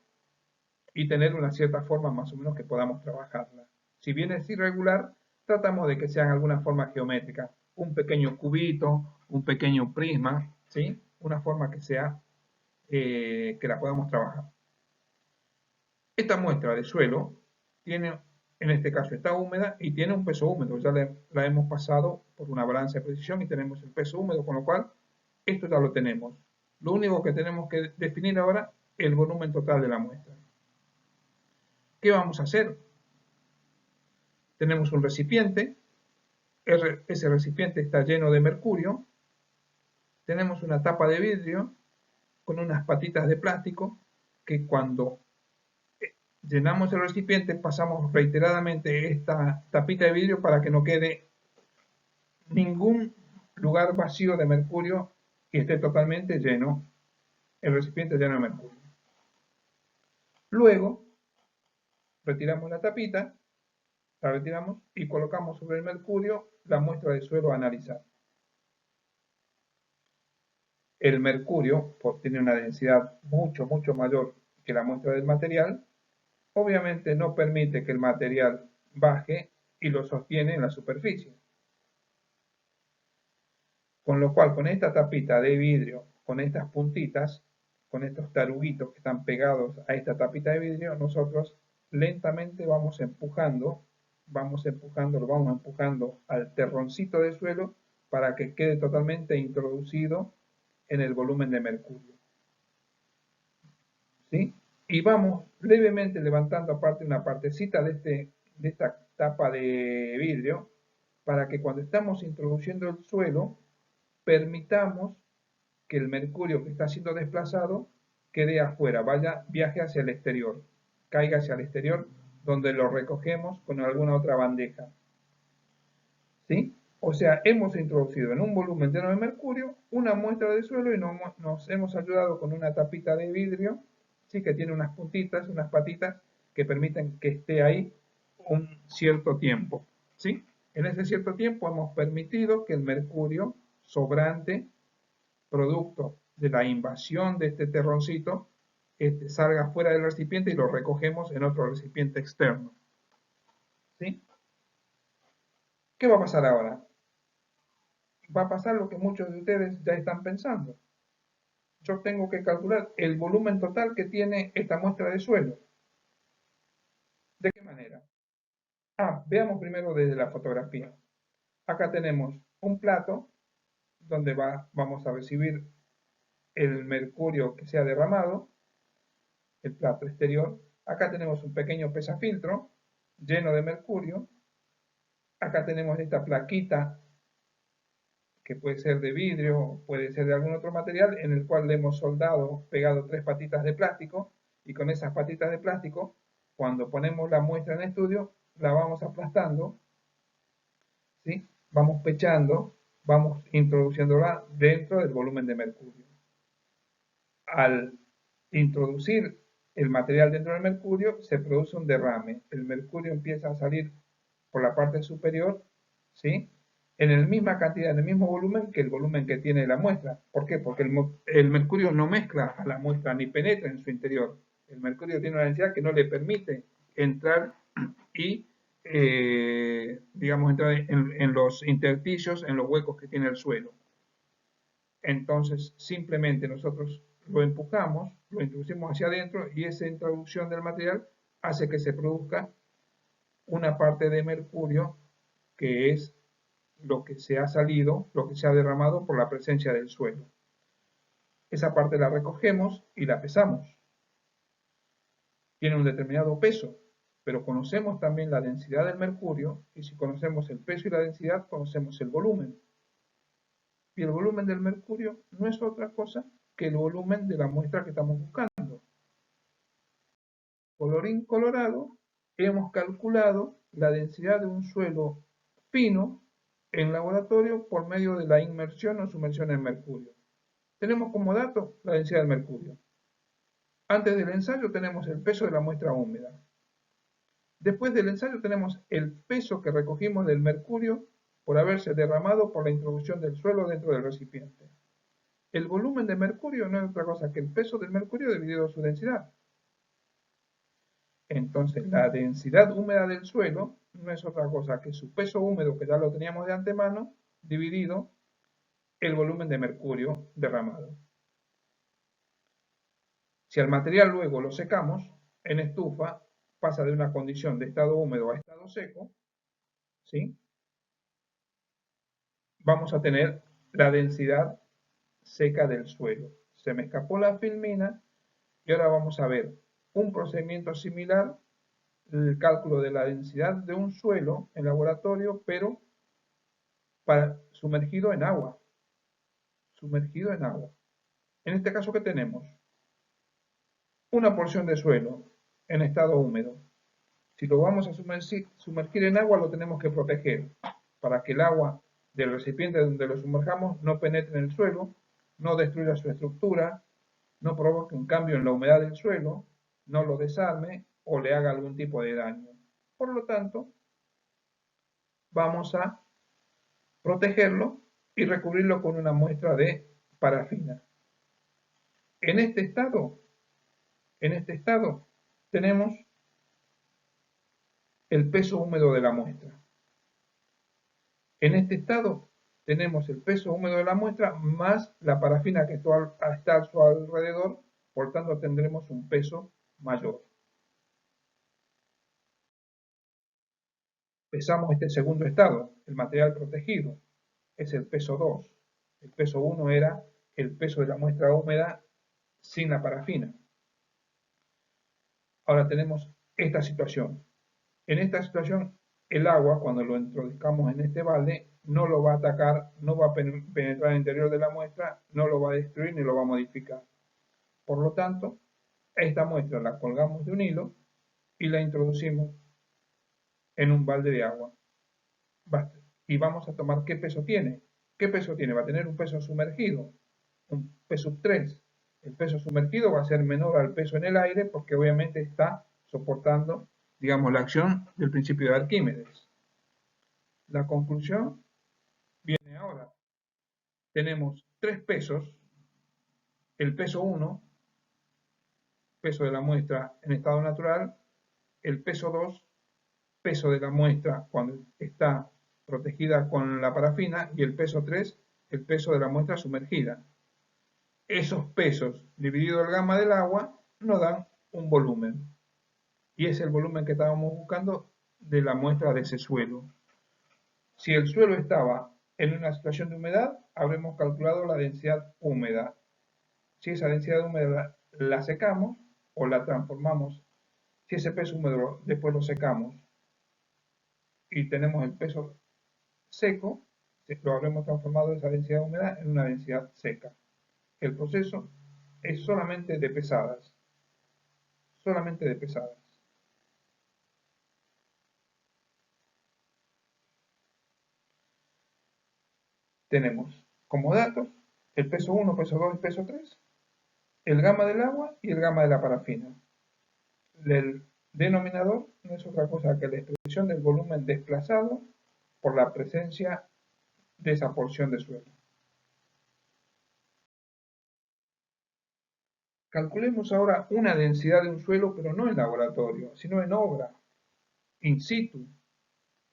y tener una cierta forma más o menos que podamos trabajarla. Si bien es irregular, tratamos de que sean alguna forma geométrica, un pequeño cubito, un pequeño prisma, ¿sí?, una forma que sea, que la podamos trabajar. Esta muestra de suelo tiene, en este caso está húmeda y tiene un peso húmedo, ya la hemos pasado por una balanza de precisión y tenemos el peso húmedo, con lo cual esto ya lo tenemos. Lo único que tenemos que definir ahora es el volumen total de la muestra. ¿Qué vamos a hacer? Tenemos un recipiente, ese recipiente está lleno de mercurio, tenemos una tapa de vidrio con unas patitas de plástico que cuando llenamos el recipiente pasamos reiteradamente esta tapita de vidrio para que no quede ningún lugar vacío de mercurio y esté totalmente lleno, el recipiente lleno de mercurio. Luego retiramos la tapita La retiramos y colocamos sobre el mercurio la muestra de suelo a analizar. El mercurio, por tiene una densidad mucho mayor que la muestra del material, obviamente no permite que el material baje y lo sostiene en la superficie. Con lo cual, con esta tapita de vidrio, con estas puntitas, con estos taruguitos que están pegados a esta tapita de vidrio, nosotros lentamente vamos empujando al terroncito de suelo para que quede totalmente introducido en el volumen de mercurio. ¿Sí? Y vamos levemente levantando aparte una partecita de esta tapa de vidrio para que cuando estamos introduciendo el suelo permitamos que el mercurio que está siendo desplazado quede afuera, viaje hacia el exterior, caiga hacia el exterior, donde lo recogemos con alguna otra bandeja. ¿Sí? O sea, hemos introducido en un volumen lleno de mercurio una muestra de suelo y nos hemos ayudado con una tapita de vidrio, ¿sí? Que tiene unas puntitas, unas patitas que permiten que esté ahí un cierto tiempo. ¿Sí? En ese cierto tiempo hemos permitido que el mercurio sobrante, producto de la invasión de este terroncito, salga fuera del recipiente y lo recogemos en otro recipiente externo. ¿Sí? ¿Qué va a pasar ahora? Va a pasar lo que muchos de ustedes ya están pensando. Yo tengo que calcular el volumen total que tiene esta muestra de suelo. ¿De qué manera? Veamos primero desde la fotografía. Acá tenemos un plato donde vamos a recibir el mercurio que se ha derramado, el plato exterior. Acá tenemos un pequeño pesafiltro lleno de mercurio. Acá tenemos esta plaquita que puede ser de vidrio, puede ser de algún otro material, en el cual le hemos pegado 3 patitas de plástico, y con esas patitas de plástico, cuando ponemos la muestra en estudio, la vamos aplastando, ¿sí? Vamos pechando, vamos introduciéndola dentro del volumen de mercurio. Al introducir el material dentro del mercurio, se produce un derrame. El mercurio empieza a salir por la parte superior, ¿sí? En la misma cantidad, en el mismo volumen que el volumen que tiene la muestra. ¿Por qué? Porque el mercurio no mezcla a la muestra ni penetra en su interior. El mercurio tiene una densidad que no le permite entrar y, digamos, entrar en los intersticios, en los huecos que tiene el suelo. Entonces, simplemente nosotros lo empujamos, lo introducimos hacia adentro y esa introducción del material hace que se produzca una parte de mercurio que es lo que se ha salido, lo que se ha derramado por la presencia del suelo. Esa parte la recogemos y la pesamos. Tiene un determinado peso, pero conocemos también la densidad del mercurio y si conocemos el peso y la densidad, conocemos el volumen. Y el volumen del mercurio no es otra cosa que el volumen de la muestra que estamos buscando. Colorín colorado, hemos calculado la densidad de un suelo fino en laboratorio por medio de la inmersión o sumersión en mercurio. Tenemos como dato la densidad del mercurio. Antes del ensayo tenemos el peso de la muestra húmeda. Después del ensayo tenemos el peso que recogimos del mercurio por haberse derramado por la introducción del suelo dentro del recipiente. El volumen de mercurio no es otra cosa que el peso del mercurio dividido su densidad. Entonces, la densidad húmeda del suelo no es otra cosa que su peso húmedo, que ya lo teníamos de antemano, dividido el volumen de mercurio derramado. Si al material luego lo secamos, en estufa pasa de una condición de estado húmedo a estado seco, ¿sí? Vamos a tener la densidad seca del suelo. Se me escapó la filmina y ahora vamos a ver un procedimiento similar, el cálculo de la densidad de un suelo en laboratorio, pero sumergido en agua. Sumergido en agua. En este caso, ¿qué tenemos? Una porción de suelo en estado húmedo. Si lo vamos a sumergir en agua, lo tenemos que proteger para que el agua del recipiente donde lo sumerjamos no penetre en el suelo, no destruya su estructura, no provoque un cambio en la humedad del suelo, no lo desarme o le haga algún tipo de daño. Por lo tanto, vamos a protegerlo y recubrirlo con una muestra de parafina. En este estado tenemos el peso húmedo de la muestra. En este estado tenemos el peso húmedo de la muestra más la parafina que está a su alrededor, por tanto tendremos un peso mayor. Pesamos este segundo estado, el material protegido, es el peso 2. El peso 1 era el peso de la muestra húmeda sin la parafina. Ahora tenemos esta situación. En esta situación, el agua, cuando lo introduzcamos en este balde, no lo va a atacar, no va a penetrar al interior de la muestra, no lo va a destruir ni lo va a modificar. Por lo tanto, esta muestra la colgamos de un hilo y la introducimos en un balde de agua. Basta. Y vamos a tomar qué peso tiene. ¿Qué peso tiene? Va a tener un peso sumergido, un peso 3. El peso sumergido va a ser menor al peso en el aire porque obviamente está soportando, digamos, la acción del principio de Arquímedes. La conclusión viene ahora. Tenemos tres pesos. El peso 1, peso de la muestra en estado natural. El peso 2, peso de la muestra cuando está protegida con la parafina. Y el peso 3, el peso de la muestra sumergida. Esos pesos dividido el gamma del agua nos dan un volumen. Y es el volumen que estábamos buscando de la muestra de ese suelo. Si el suelo estaba en una situación de humedad, habremos calculado la densidad húmeda. Si esa densidad húmeda la secamos o la transformamos, si ese peso húmedo después lo secamos y tenemos el peso seco, lo habremos transformado esa densidad húmeda en una densidad seca. El proceso es solamente de pesadas. Solamente de pesadas. Tenemos como datos el peso 1, peso 2 y peso 3, el gamma del agua y el gamma de la parafina. El denominador no es otra cosa que la expresión del volumen desplazado por la presencia de esa porción de suelo. Calculemos ahora una densidad de un suelo, pero no en laboratorio, sino en obra, in situ,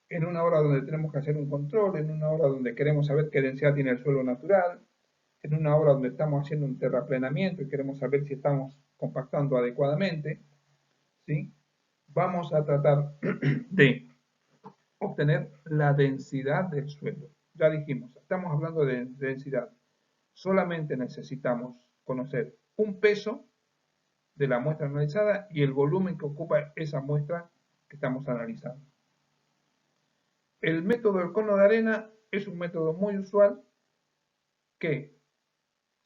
en una obra donde tenemos que hacer un control, en una obra donde queremos saber qué densidad tiene el suelo natural, en una obra donde estamos haciendo un terraplenamiento y queremos saber si estamos compactando adecuadamente, ¿sí? Vamos a tratar de obtener la densidad del suelo. Ya dijimos, estamos hablando de densidad. Solamente necesitamos conocer un peso de la muestra analizada y el volumen que ocupa esa muestra que estamos analizando. El método del cono de arena es un método muy usual que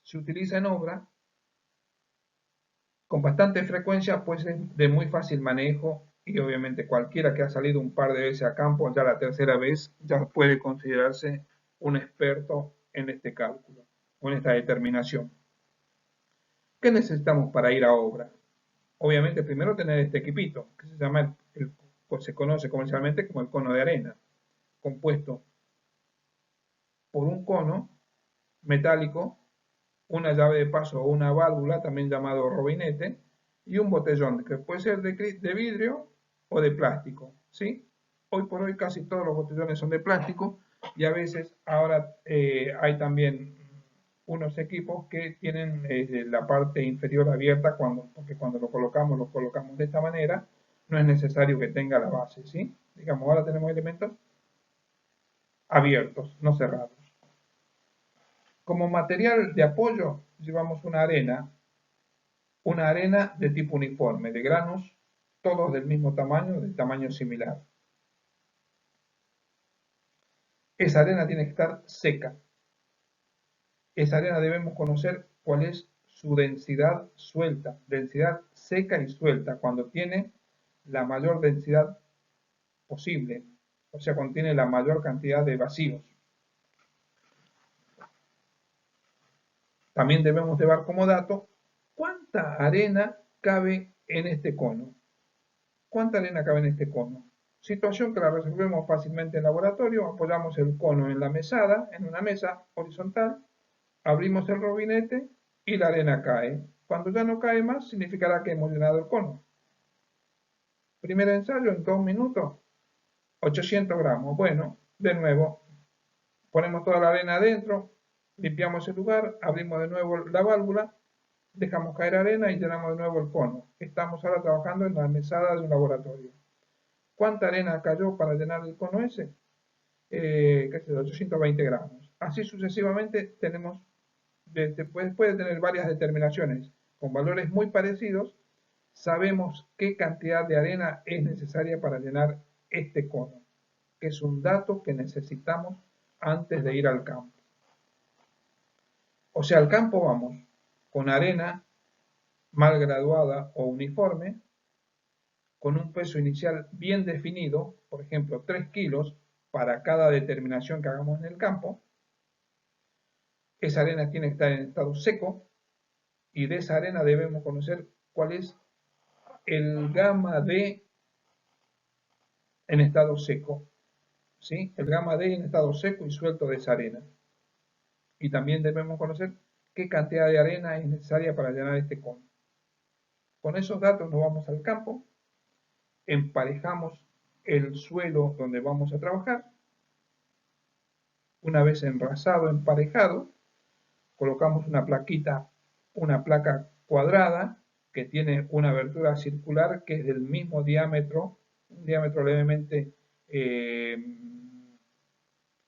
se utiliza en obra con bastante frecuencia, pues es de muy fácil manejo y obviamente cualquiera que ha salido un par de veces a campo, ya la tercera vez, ya puede considerarse un experto en este cálculo o en esta determinación. ¿Qué necesitamos para ir a obra? Obviamente primero tener este equipito, que se llama, se conoce comercialmente como el cono de arena, compuesto por un cono metálico, una llave de paso o una válvula, también llamado robinete, y un botellón, que puede ser de vidrio o de plástico, ¿sí? Hoy por hoy casi todos los botellones son de plástico y a veces ahora hay también unos equipos que tienen la parte inferior abierta porque cuando lo colocamos de esta manera, no es necesario que tenga la base, ¿sí? Digamos, ahora tenemos elementos abiertos, no cerrados. Como material de apoyo llevamos una arena de tipo uniforme, de granos, todos del mismo tamaño, de tamaño similar. Esa arena tiene que estar seca. Esa arena debemos conocer cuál es su densidad suelta, densidad seca y suelta, cuando tiene la mayor densidad posible, o sea, cuando tiene la mayor cantidad de vacíos. También debemos llevar como dato cuánta arena cabe en este cono. ¿Cuánta arena cabe en este cono? Situación que la resolvemos fácilmente en laboratorio. Apoyamos el cono en la mesada, en una mesa horizontal, abrimos el robinete y la arena cae. Cuando ya no cae más, significará que hemos llenado el cono. Primer ensayo en 2 minutos, 800 gramos. Bueno, de nuevo, ponemos toda la arena adentro, limpiamos el lugar, abrimos de nuevo la válvula, dejamos caer arena y llenamos de nuevo el cono. Estamos ahora trabajando en la mesada de un laboratorio. ¿Cuánta arena cayó para llenar el cono ese? ¿Qué sé yo? 820 gramos. Así sucesivamente tenemos, puede tener varias determinaciones. Con valores muy parecidos, sabemos qué cantidad de arena es necesaria para llenar este cono, que es un dato que necesitamos antes de ir al campo. O sea, al campo vamos con arena mal graduada o uniforme, con un peso inicial bien definido, por ejemplo 3 kilos para cada determinación que hagamos en el campo. Esa arena tiene que estar en estado seco y de esa arena debemos conocer cuál es el gamma D en estado seco, ¿sí? El gamma D en estado seco y suelto de esa arena. Y también debemos conocer qué cantidad de arena es necesaria para llenar este cono. Con esos datos nos vamos al campo, emparejamos el suelo donde vamos a trabajar. Una vez enrasado, emparejado, colocamos una plaquita, una placa cuadrada que tiene una abertura circular que es del mismo diámetro, un diámetro levemente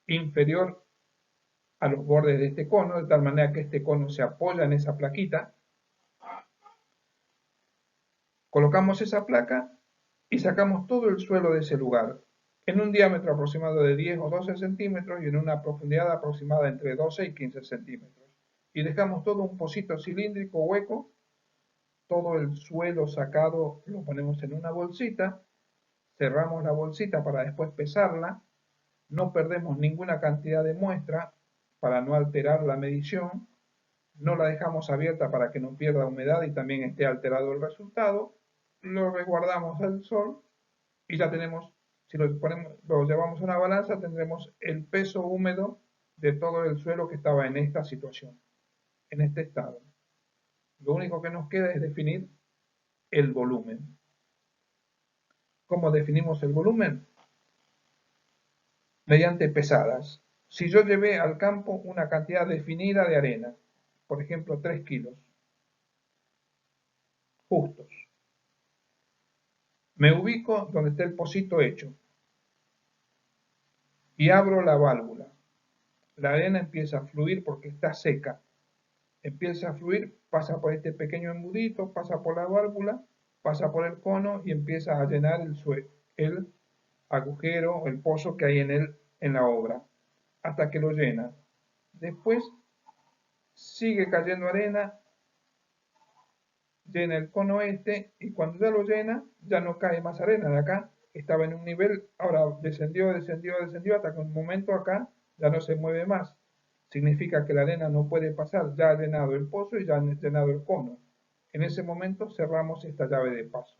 inferior a los bordes de este cono, de tal manera que este cono se apoya en esa plaquita. Colocamos esa placa y sacamos todo el suelo de ese lugar, en un diámetro aproximado de 10 o 12 centímetros y en una profundidad aproximada entre 12 y 15 centímetros. Y dejamos todo un pocito cilíndrico hueco, todo el suelo sacado lo ponemos en una bolsita, cerramos la bolsita para después pesarla, no perdemos ninguna cantidad de muestra para no alterar la medición, no la dejamos abierta para que no pierda humedad y también esté alterado el resultado, lo resguardamos al sol y ya tenemos, si lo llevamos a una balanza, tendremos el peso húmedo de todo el suelo que estaba en esta situación, en este estado. Lo único que nos queda es definir el volumen. ¿Cómo definimos el volumen? Mediante pesadas. Si yo llevé al campo una cantidad definida de arena, por ejemplo 3 kilos, justos, me ubico donde está el pocito hecho y abro la válvula. La arena empieza a fluir porque está seca. Empieza a fluir, pasa por este pequeño embudito, pasa por la válvula, pasa por el cono y empieza a llenar el agujero, el pozo que hay en la obra, hasta que lo llena. Después sigue cayendo arena, llena el cono este y cuando ya lo llena, ya no cae más arena de acá. Estaba en un nivel, ahora descendió hasta que en un momento acá ya no se mueve más. Significa que la arena no puede pasar, ya ha llenado el pozo y ya ha llenado el cono. En ese momento cerramos esta llave de paso,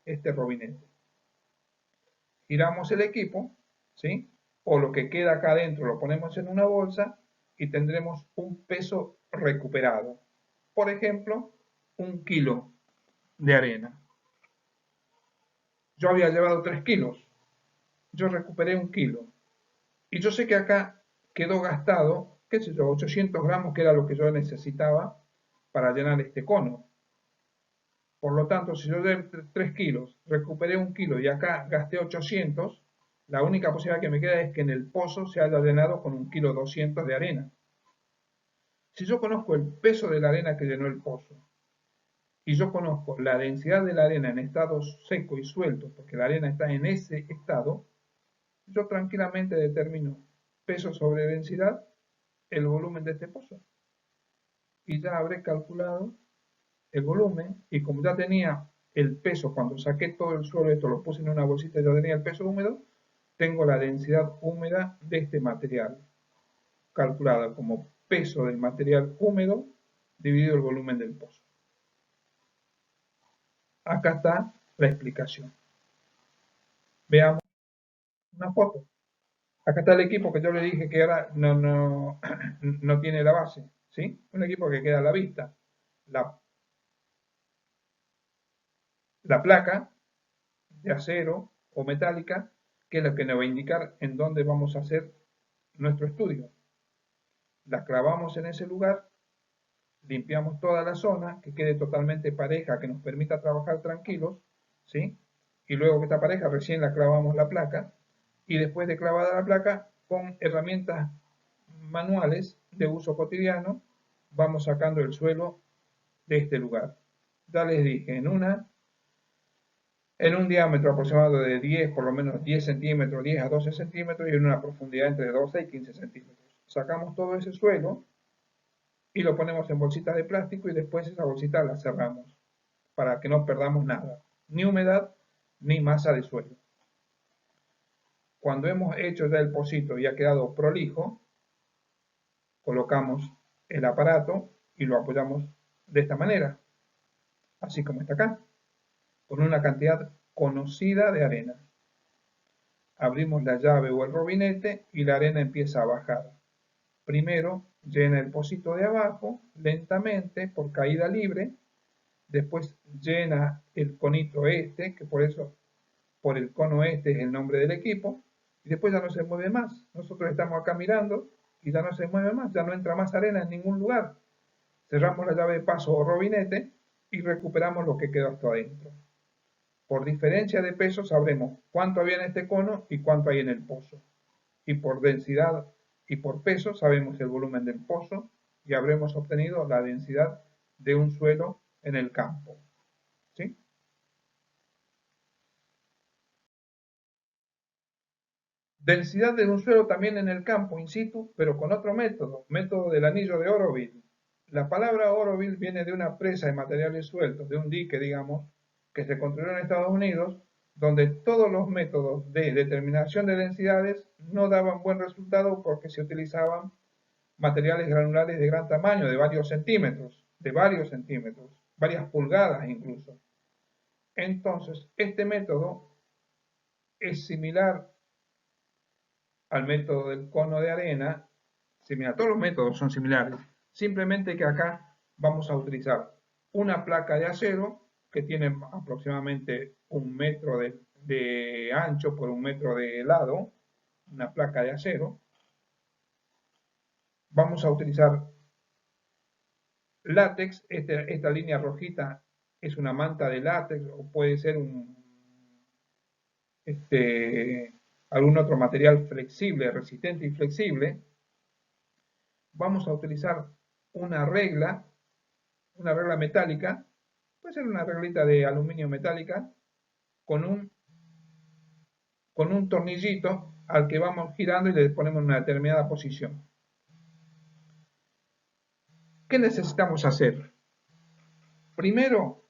este robinete. Giramos el equipo, ¿sí? O lo que queda acá adentro lo ponemos en una bolsa y tendremos un peso recuperado. Por ejemplo, 1 kilo de arena. Yo había llevado 3 kilos, yo recuperé 1 kilo. Y yo sé que acá quedó gastado, qué sé yo, 800 gramos, que era lo que yo necesitaba para llenar este cono. Por lo tanto, si yo llevé 3 kilos, recuperé 1 kilo y acá gasté 800, la única posibilidad que me queda es que en el pozo se haya llenado con 1 kilo 200 de arena. Si yo conozco el peso de la arena que llenó el pozo, y yo conozco la densidad de la arena en estado seco y suelto, porque la arena está en ese estado, yo tranquilamente determino peso sobre densidad, el volumen de este pozo. Y ya habré calculado el volumen, y como ya tenía el peso, cuando saqué todo el suelo, esto lo puse en una bolsita, ya tenía el peso húmedo, tengo la densidad húmeda de este material, calculada como peso del material húmedo dividido el volumen del pozo. Acá está la explicación. Veamos. una foto. Acá está el equipo que yo le dije que ahora no tiene la base, ¿sí? Un equipo que queda a la vista. La, la placa de acero o metálica, que es lo que nos va a indicar en dónde vamos a hacer nuestro estudio. La clavamos en ese lugar, limpiamos toda la zona, que quede totalmente pareja, que nos permita trabajar tranquilos, ¿sí? Y luego que está pareja, recién la clavamos la placa, y después de clavada la placa, con herramientas manuales de uso cotidiano, vamos sacando el suelo de este lugar. Ya les dije, en un diámetro aproximado de 10, por lo menos 10 centímetros, 10 a 12 centímetros, y en una profundidad entre 12 y 15 centímetros. Sacamos todo ese suelo y lo ponemos en bolsitas de plástico y después esa bolsita la cerramos para que no perdamos nada, ni humedad ni masa de suelo. Cuando hemos hecho ya el pocito y ha quedado prolijo, colocamos el aparato y lo apoyamos de esta manera, así como está acá, con una cantidad conocida de arena. Abrimos la llave o el robinete y la arena empieza a bajar. Primero llena el pocito de abajo lentamente por caída libre, después llena el conito este, que por eso por el cono este es el nombre del equipo, y después ya no se mueve más. Nosotros estamos acá mirando y ya no se mueve más, ya no entra más arena en ningún lugar. Cerramos la llave de paso o robinete y recuperamos lo que quedó hasta adentro. Por diferencia de peso sabremos cuánto había en este cono y cuánto hay en el pozo. Y por densidad y por peso sabemos el volumen del pozo y habremos obtenido la densidad de un suelo en el campo. ¿Sí? Densidad de un suelo también en el campo in situ, pero con otro método, método del anillo de Oroville. La palabra Oroville viene de una presa de materiales sueltos, de un dique, digamos, que se construyó en Estados Unidos, donde todos los métodos de determinación de densidades no daban buen resultado porque se utilizaban materiales granulares de gran tamaño, de varios centímetros, varias pulgadas incluso. Entonces, este método es similar al método del cono de arena, similar, todos los métodos son similares, simplemente que acá vamos a utilizar una placa de acero que tiene aproximadamente 1 metro de ancho por 1 metro de lado, una placa de acero. Vamos a utilizar látex, esta línea rojita es una manta de látex o puede ser algún otro material flexible, resistente y flexible. Vamos a utilizar una regla metálica, puede ser una reglita de aluminio metálica, con con un tornillito al que vamos girando y le ponemos una determinada posición. ¿Qué necesitamos hacer? Primero,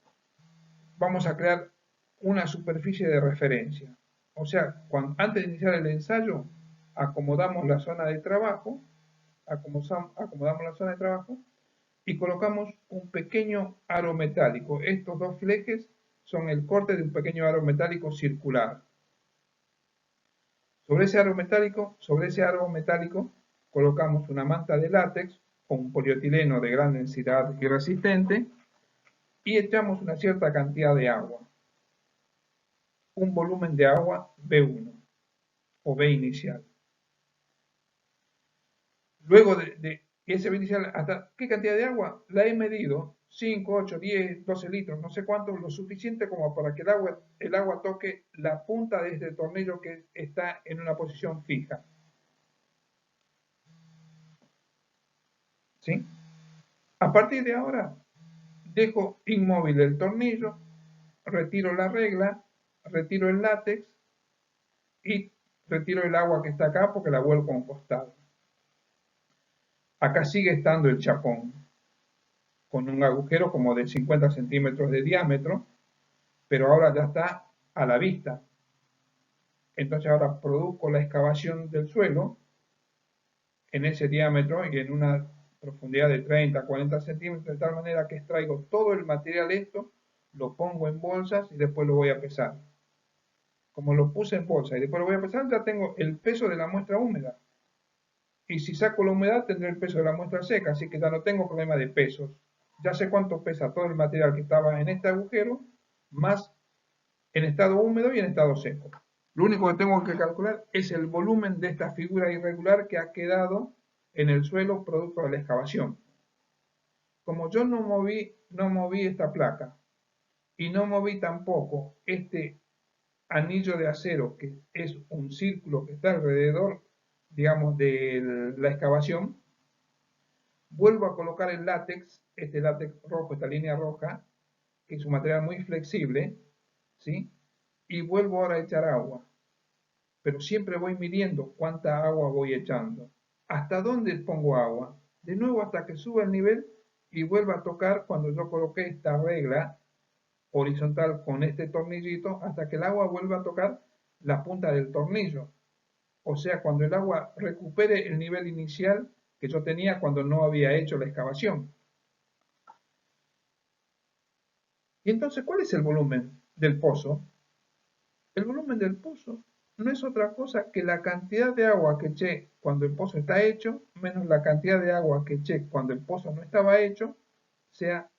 vamos a crear una superficie de referencia. O sea, antes de iniciar el ensayo, acomodamos la zona de trabajo, acomodamos la zona de trabajo y colocamos un pequeño aro metálico. Estos dos flejes son el corte de un pequeño aro metálico circular. Sobre ese aro metálico colocamos una manta de látex o un polietileno de gran densidad y resistente y echamos una cierta cantidad de agua. Un volumen de agua B1 o B inicial. Luego de ese B inicial, ¿hasta qué cantidad de agua? La he medido, 5, 8, 10, 12 litros, no sé cuánto, lo suficiente como para que el agua toque la punta de este tornillo que está en una posición fija. ¿Sí? A partir de ahora, dejo inmóvil el tornillo, retiro la regla, retiro el látex y retiro el agua que está acá porque la vuelco a un costado. Acá sigue estando el chapón, con un agujero como de 50 centímetros de diámetro, pero ahora ya está a la vista. Entonces ahora produzco la excavación del suelo en ese diámetro y en una profundidad de 30 a 40 centímetros, de tal manera que extraigo todo el material esto, lo pongo en bolsas y después lo voy a pesar. como lo puse en bolsa y después lo voy a pesar, ya tengo el peso de la muestra húmeda. Y si saco la humedad, tendré el peso de la muestra seca, así que ya no tengo problema de pesos. Ya sé cuánto pesa todo el material que estaba en este agujero, más en estado húmedo y en estado seco. Lo único que tengo que calcular es el volumen de esta figura irregular que ha quedado en el suelo producto de la excavación. Como yo no moví esta placa y no moví tampoco este anillo de acero, que es un círculo que está alrededor, digamos, de la excavación, vuelvo a colocar el látex, este látex rojo, esta línea roja, que es un material muy flexible, ¿sí? Y vuelvo ahora a echar agua. Pero siempre voy midiendo cuánta agua voy echando. ¿Hasta dónde pongo agua? De nuevo hasta que suba el nivel y vuelva a tocar cuando yo coloqué esta regla horizontal con este tornillito hasta que el agua vuelva a tocar la punta del tornillo. O sea, cuando el agua recupere el nivel inicial que yo tenía cuando no había hecho la excavación. Y entonces, ¿cuál es el volumen del pozo? El volumen del pozo no es otra cosa que la cantidad de agua que eché cuando el pozo está hecho, menos la cantidad de agua que eché cuando el pozo no estaba hecho, sea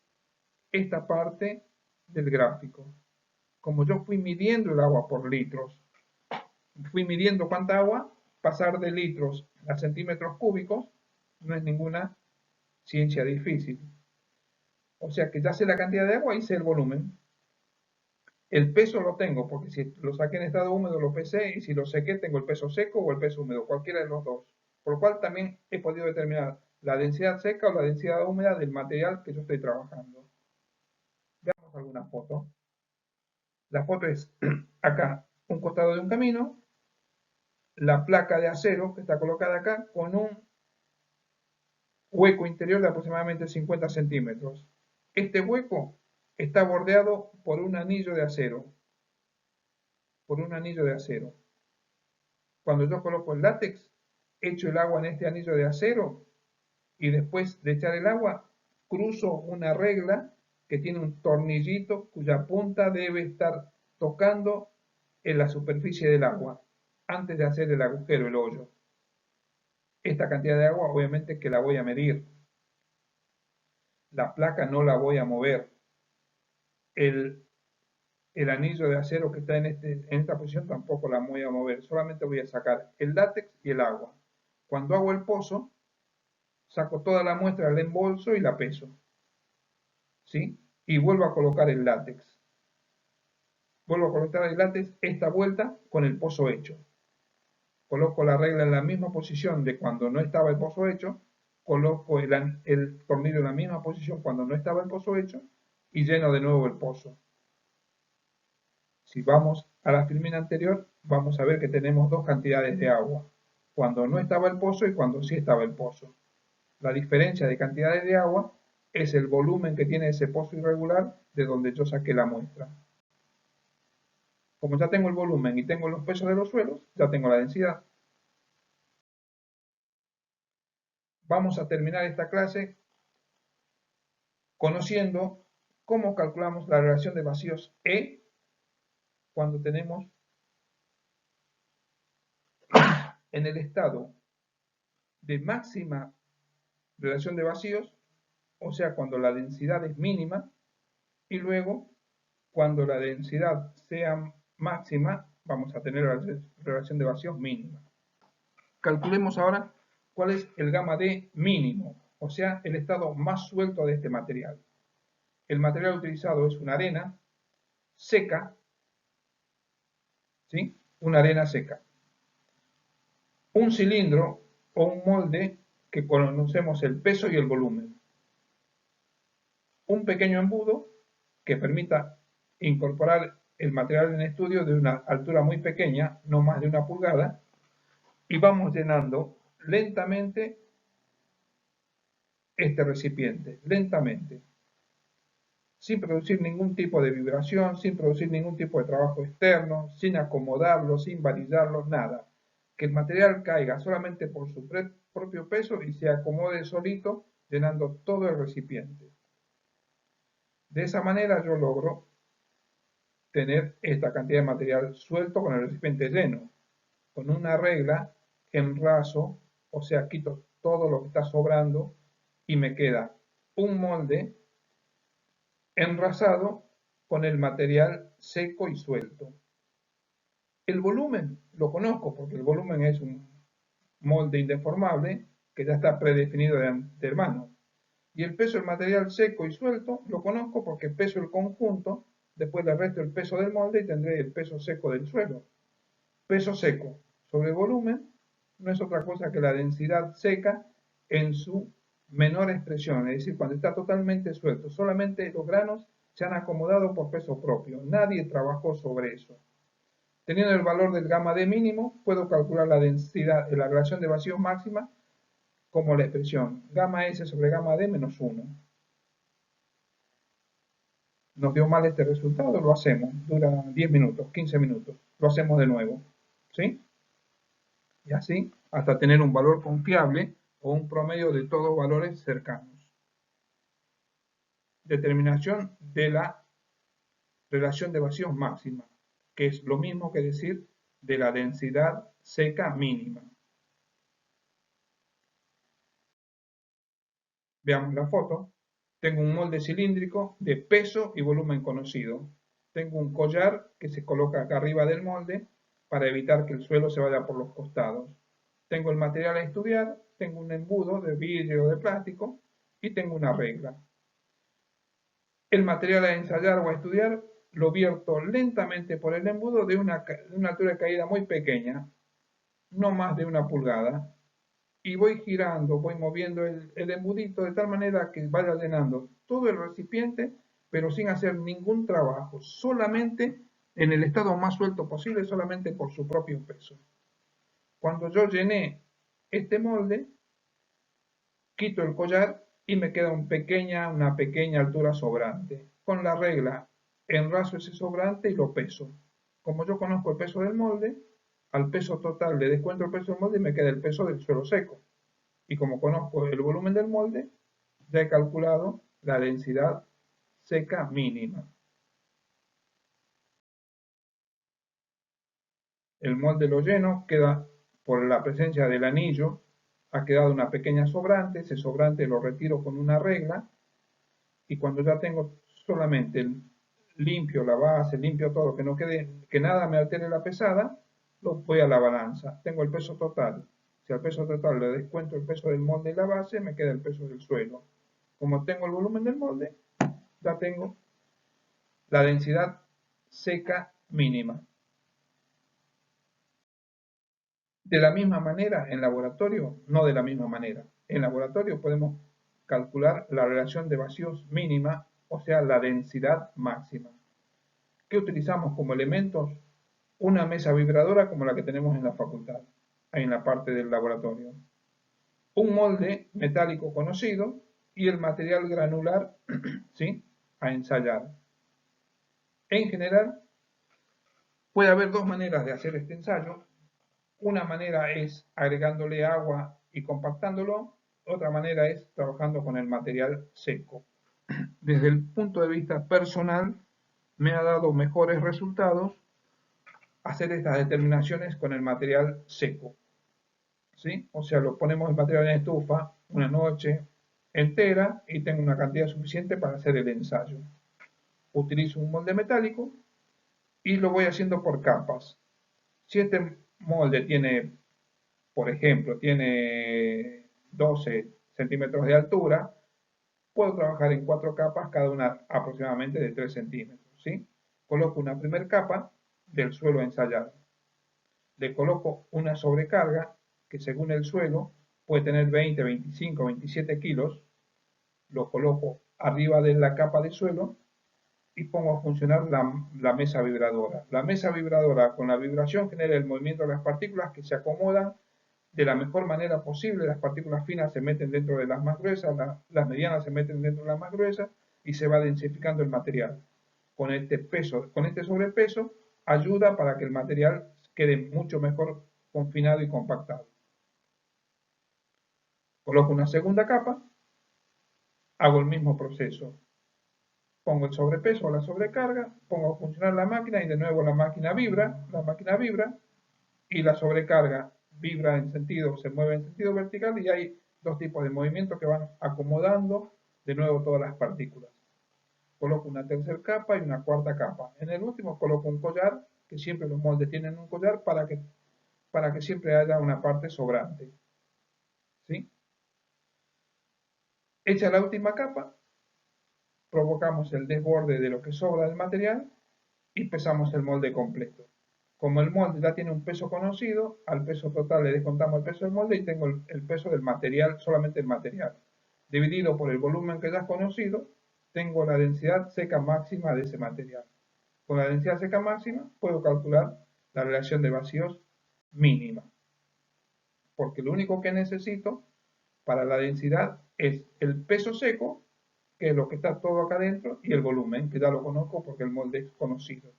esta parte del gráfico. Como yo fui midiendo el agua por litros, fui midiendo cuánta agua, pasar de litros a centímetros cúbicos no es ninguna ciencia difícil. O sea que ya sé la cantidad de agua y sé el volumen. El peso lo tengo, porque si lo saqué en estado húmedo lo pesé, y si lo sequé tengo el peso seco o el peso húmedo, cualquiera de los dos. Por lo cual también he podido determinar la densidad seca o la densidad húmeda del material que yo estoy trabajando. Veamos alguna foto. La foto es acá, un costado de un camino, la placa de acero que está colocada acá con un hueco interior de aproximadamente 50 centímetros. Este hueco está bordeado por un anillo de acero. Cuando yo coloco el látex, echo el agua en este anillo de acero y después de echar el agua, cruzo una regla que tiene un tornillito cuya punta debe estar tocando en la superficie del agua antes de hacer el agujero, el hoyo. Esta cantidad de agua obviamente que la voy a medir. La placa no la voy a mover. El anillo de acero que está en esta posición tampoco la voy a mover. Solamente voy a sacar el látex y el agua. Cuando hago el pozo, saco toda la muestra del embolso y la peso. ¿Sí? Y vuelvo a colocar el látex. Vuelvo a colocar el látex esta vuelta con el pozo hecho. Coloco la regla en la misma posición de cuando no estaba el pozo hecho, coloco el tornillo en la misma posición cuando no estaba el pozo hecho y lleno de nuevo el pozo. Si vamos a la filmina anterior, vamos a ver que tenemos dos cantidades de agua, cuando no estaba el pozo y cuando sí estaba el pozo. La diferencia de cantidades de agua es el volumen que tiene ese pozo irregular de donde yo saqué la muestra. Como ya tengo el volumen y tengo los pesos de los suelos, ya tengo la densidad. Vamos a terminar esta clase conociendo cómo calculamos la relación de vacíos E cuando tenemos en el estado de máxima relación de vacíos, o sea, cuando la densidad es mínima, y luego, cuando la densidad sea máxima, vamos a tener la relación de vacíos mínima. Calculemos ahora cuál es el gamma D mínimo, o sea, el estado más suelto de este material. El material utilizado es una arena seca, ¿sí? Una arena seca. Un cilindro o un molde que conocemos el peso y el volumen. Un pequeño embudo que permita incorporar el material en estudio de una altura muy pequeña, no más de 1 pulgada, y vamos llenando lentamente este recipiente, lentamente, sin producir ningún tipo de vibración, sin producir ningún tipo de trabajo externo, sin acomodarlo, sin varillarlo, nada. Que el material caiga solamente por su propio peso y se acomode solito, llenando todo el recipiente. De esa manera yo logro tener esta cantidad de material suelto con el recipiente lleno. Con una regla enraso, o sea, quito todo lo que está sobrando y me queda un molde enrasado con el material seco y suelto. El volumen lo conozco porque el volumen es un molde indeformable que ya está predefinido de antemano. Y el peso del material seco y suelto lo conozco porque peso el conjunto, después le resto el peso del molde y tendré el peso seco del suelo. Peso seco sobre volumen no es otra cosa que la densidad seca en su menor expresión, es decir, cuando está totalmente suelto. Solamente los granos se han acomodado por peso propio, nadie trabajó sobre eso. Teniendo el valor del gamma D mínimo, puedo calcular la densidad de la relación de vacíos máxima como la expresión gamma S sobre gamma D menos 1. Nos dio mal este resultado, lo hacemos, dura 10 minutos, 15 minutos, lo hacemos de nuevo, ¿sí? Y así hasta tener un valor confiable o un promedio de todos valores cercanos. Determinación de la relación de vacíos máxima, que es lo mismo que decir de la densidad seca mínima. Veamos la foto. Tengo un molde cilíndrico de peso y volumen conocido. Tengo un collar que se coloca acá arriba del molde para evitar que el suelo se vaya por los costados. Tengo el material a estudiar, tengo un embudo de vidrio o de plástico y tengo una regla. El material a ensayar o a estudiar lo vierto lentamente por el embudo de una altura de caída muy pequeña, no más de 1 pulgada, y voy girando, voy moviendo el embudito de tal manera que vaya llenando todo el recipiente, pero sin hacer ningún trabajo, solamente en el estado más suelto posible, solamente por su propio peso. Cuando yo llené este molde, quito el collar y me queda una pequeña altura sobrante. Con la regla, enraso ese sobrante y lo peso. Como yo conozco el peso del molde, al peso total le descuento el peso del molde y me queda el peso del suelo seco. Y como conozco el volumen del molde, ya he calculado la densidad seca mínima. El molde lo lleno, queda por la presencia del anillo, ha quedado una pequeña sobrante, ese sobrante lo retiro con una regla y cuando ya tengo solamente limpio la base, limpio todo, que no quede, que nada me altere la pesada, lo voy a la balanza. Tengo el peso total. Si al peso total le descuento el peso del molde y la base, me queda el peso del suelo. Como tengo el volumen del molde, ya tengo la densidad seca mínima. De la misma manera, en laboratorio, no de la misma manera. En laboratorio podemos calcular la relación de vacíos mínima, o sea, la densidad máxima. ¿Qué utilizamos como elementos? Una mesa vibradora como la que tenemos en la facultad, ahí en la parte del laboratorio. Un molde metálico conocido y el material granular, ¿sí?, a ensayar. En general, puede haber dos maneras de hacer este ensayo. Una manera es agregándole agua y compactándolo, otra manera es trabajando con el material seco. Desde el punto de vista personal, me ha dado mejores resultados hacer estas determinaciones con el material seco. ¿Sí? O sea, lo ponemos el material en estufa una noche entera y tengo una cantidad suficiente para hacer el ensayo. Utilizo un molde metálico y lo voy haciendo por capas. Si este molde tiene, por ejemplo, tiene 12 centímetros de altura, puedo trabajar en 4 capas, cada una aproximadamente de 3 centímetros. ¿Sí? Coloco una primera capa del suelo ensayado. Le coloco una sobrecarga que según el suelo puede tener 20, 25, 27 kilos. Lo coloco arriba de la capa de suelo y pongo a funcionar la mesa vibradora. La mesa vibradora con la vibración genera el movimiento de las partículas que se acomodan de la mejor manera posible. Las partículas finas se meten dentro de las más gruesas, las medianas se meten dentro de las más gruesas y se va densificando el material. Con este peso, con este sobrepeso, ayuda para que el material quede mucho mejor confinado y compactado. Coloco una segunda capa, hago el mismo proceso. pongo el sobrepeso o la sobrecarga, pongo a funcionar la máquina y de nuevo la máquina vibra, y la sobrecarga vibra en sentido, se mueve en sentido vertical y hay dos tipos de movimientos que van acomodando de nuevo todas las partículas. Coloco una tercera capa y una cuarta capa. En el último coloco un collar, que siempre los moldes tienen un collar para que siempre haya una parte sobrante. ¿Sí? Hecha la última capa, provocamos el desborde de lo que sobra del material y pesamos el molde completo. Como el molde ya tiene un peso conocido, al peso total le descontamos el peso del molde y tengo el peso del material, solamente el material. Dividido por el volumen que ya es conocido, tengo la densidad seca máxima de ese material. Con la densidad seca máxima puedo calcular la relación de vacíos mínima, porque lo único que necesito para la densidad es el peso seco, que es lo que está todo acá adentro, y el volumen, que ya lo conozco porque el molde es conocido.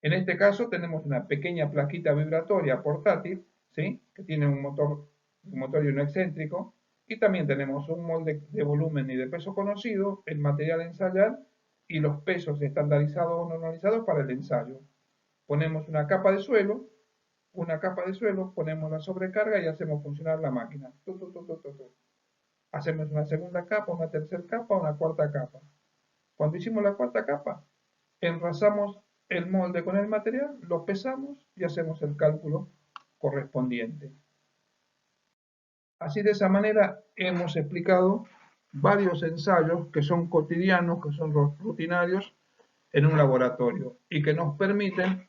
En este caso tenemos una pequeña plaquita vibratoria portátil, ¿sí? Que tiene un motor y uno excéntrico, y también tenemos un molde de volumen y de peso conocido, el material a ensayar y los pesos estandarizados o normalizados para el ensayo. Ponemos una capa de suelo, ponemos la sobrecarga y hacemos funcionar la máquina. Hacemos una segunda capa, una tercera capa, una cuarta capa. Cuando hicimos la cuarta capa, enrasamos el molde con el material, lo pesamos y hacemos el cálculo correspondiente. Así de esa manera hemos explicado varios ensayos que son cotidianos, que son rutinarios en un laboratorio y que nos permiten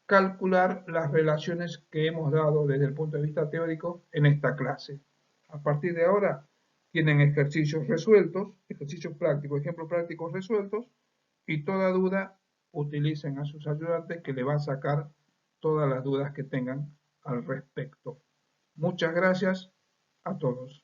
calcular las relaciones que hemos dado desde el punto de vista teórico en esta clase. A partir de ahora tienen ejercicios resueltos, ejercicios prácticos, ejemplos prácticos resueltos, y toda duda utilicen a sus ayudantes que le van a sacar todas las dudas que tengan al respecto. Muchas gracias a todos.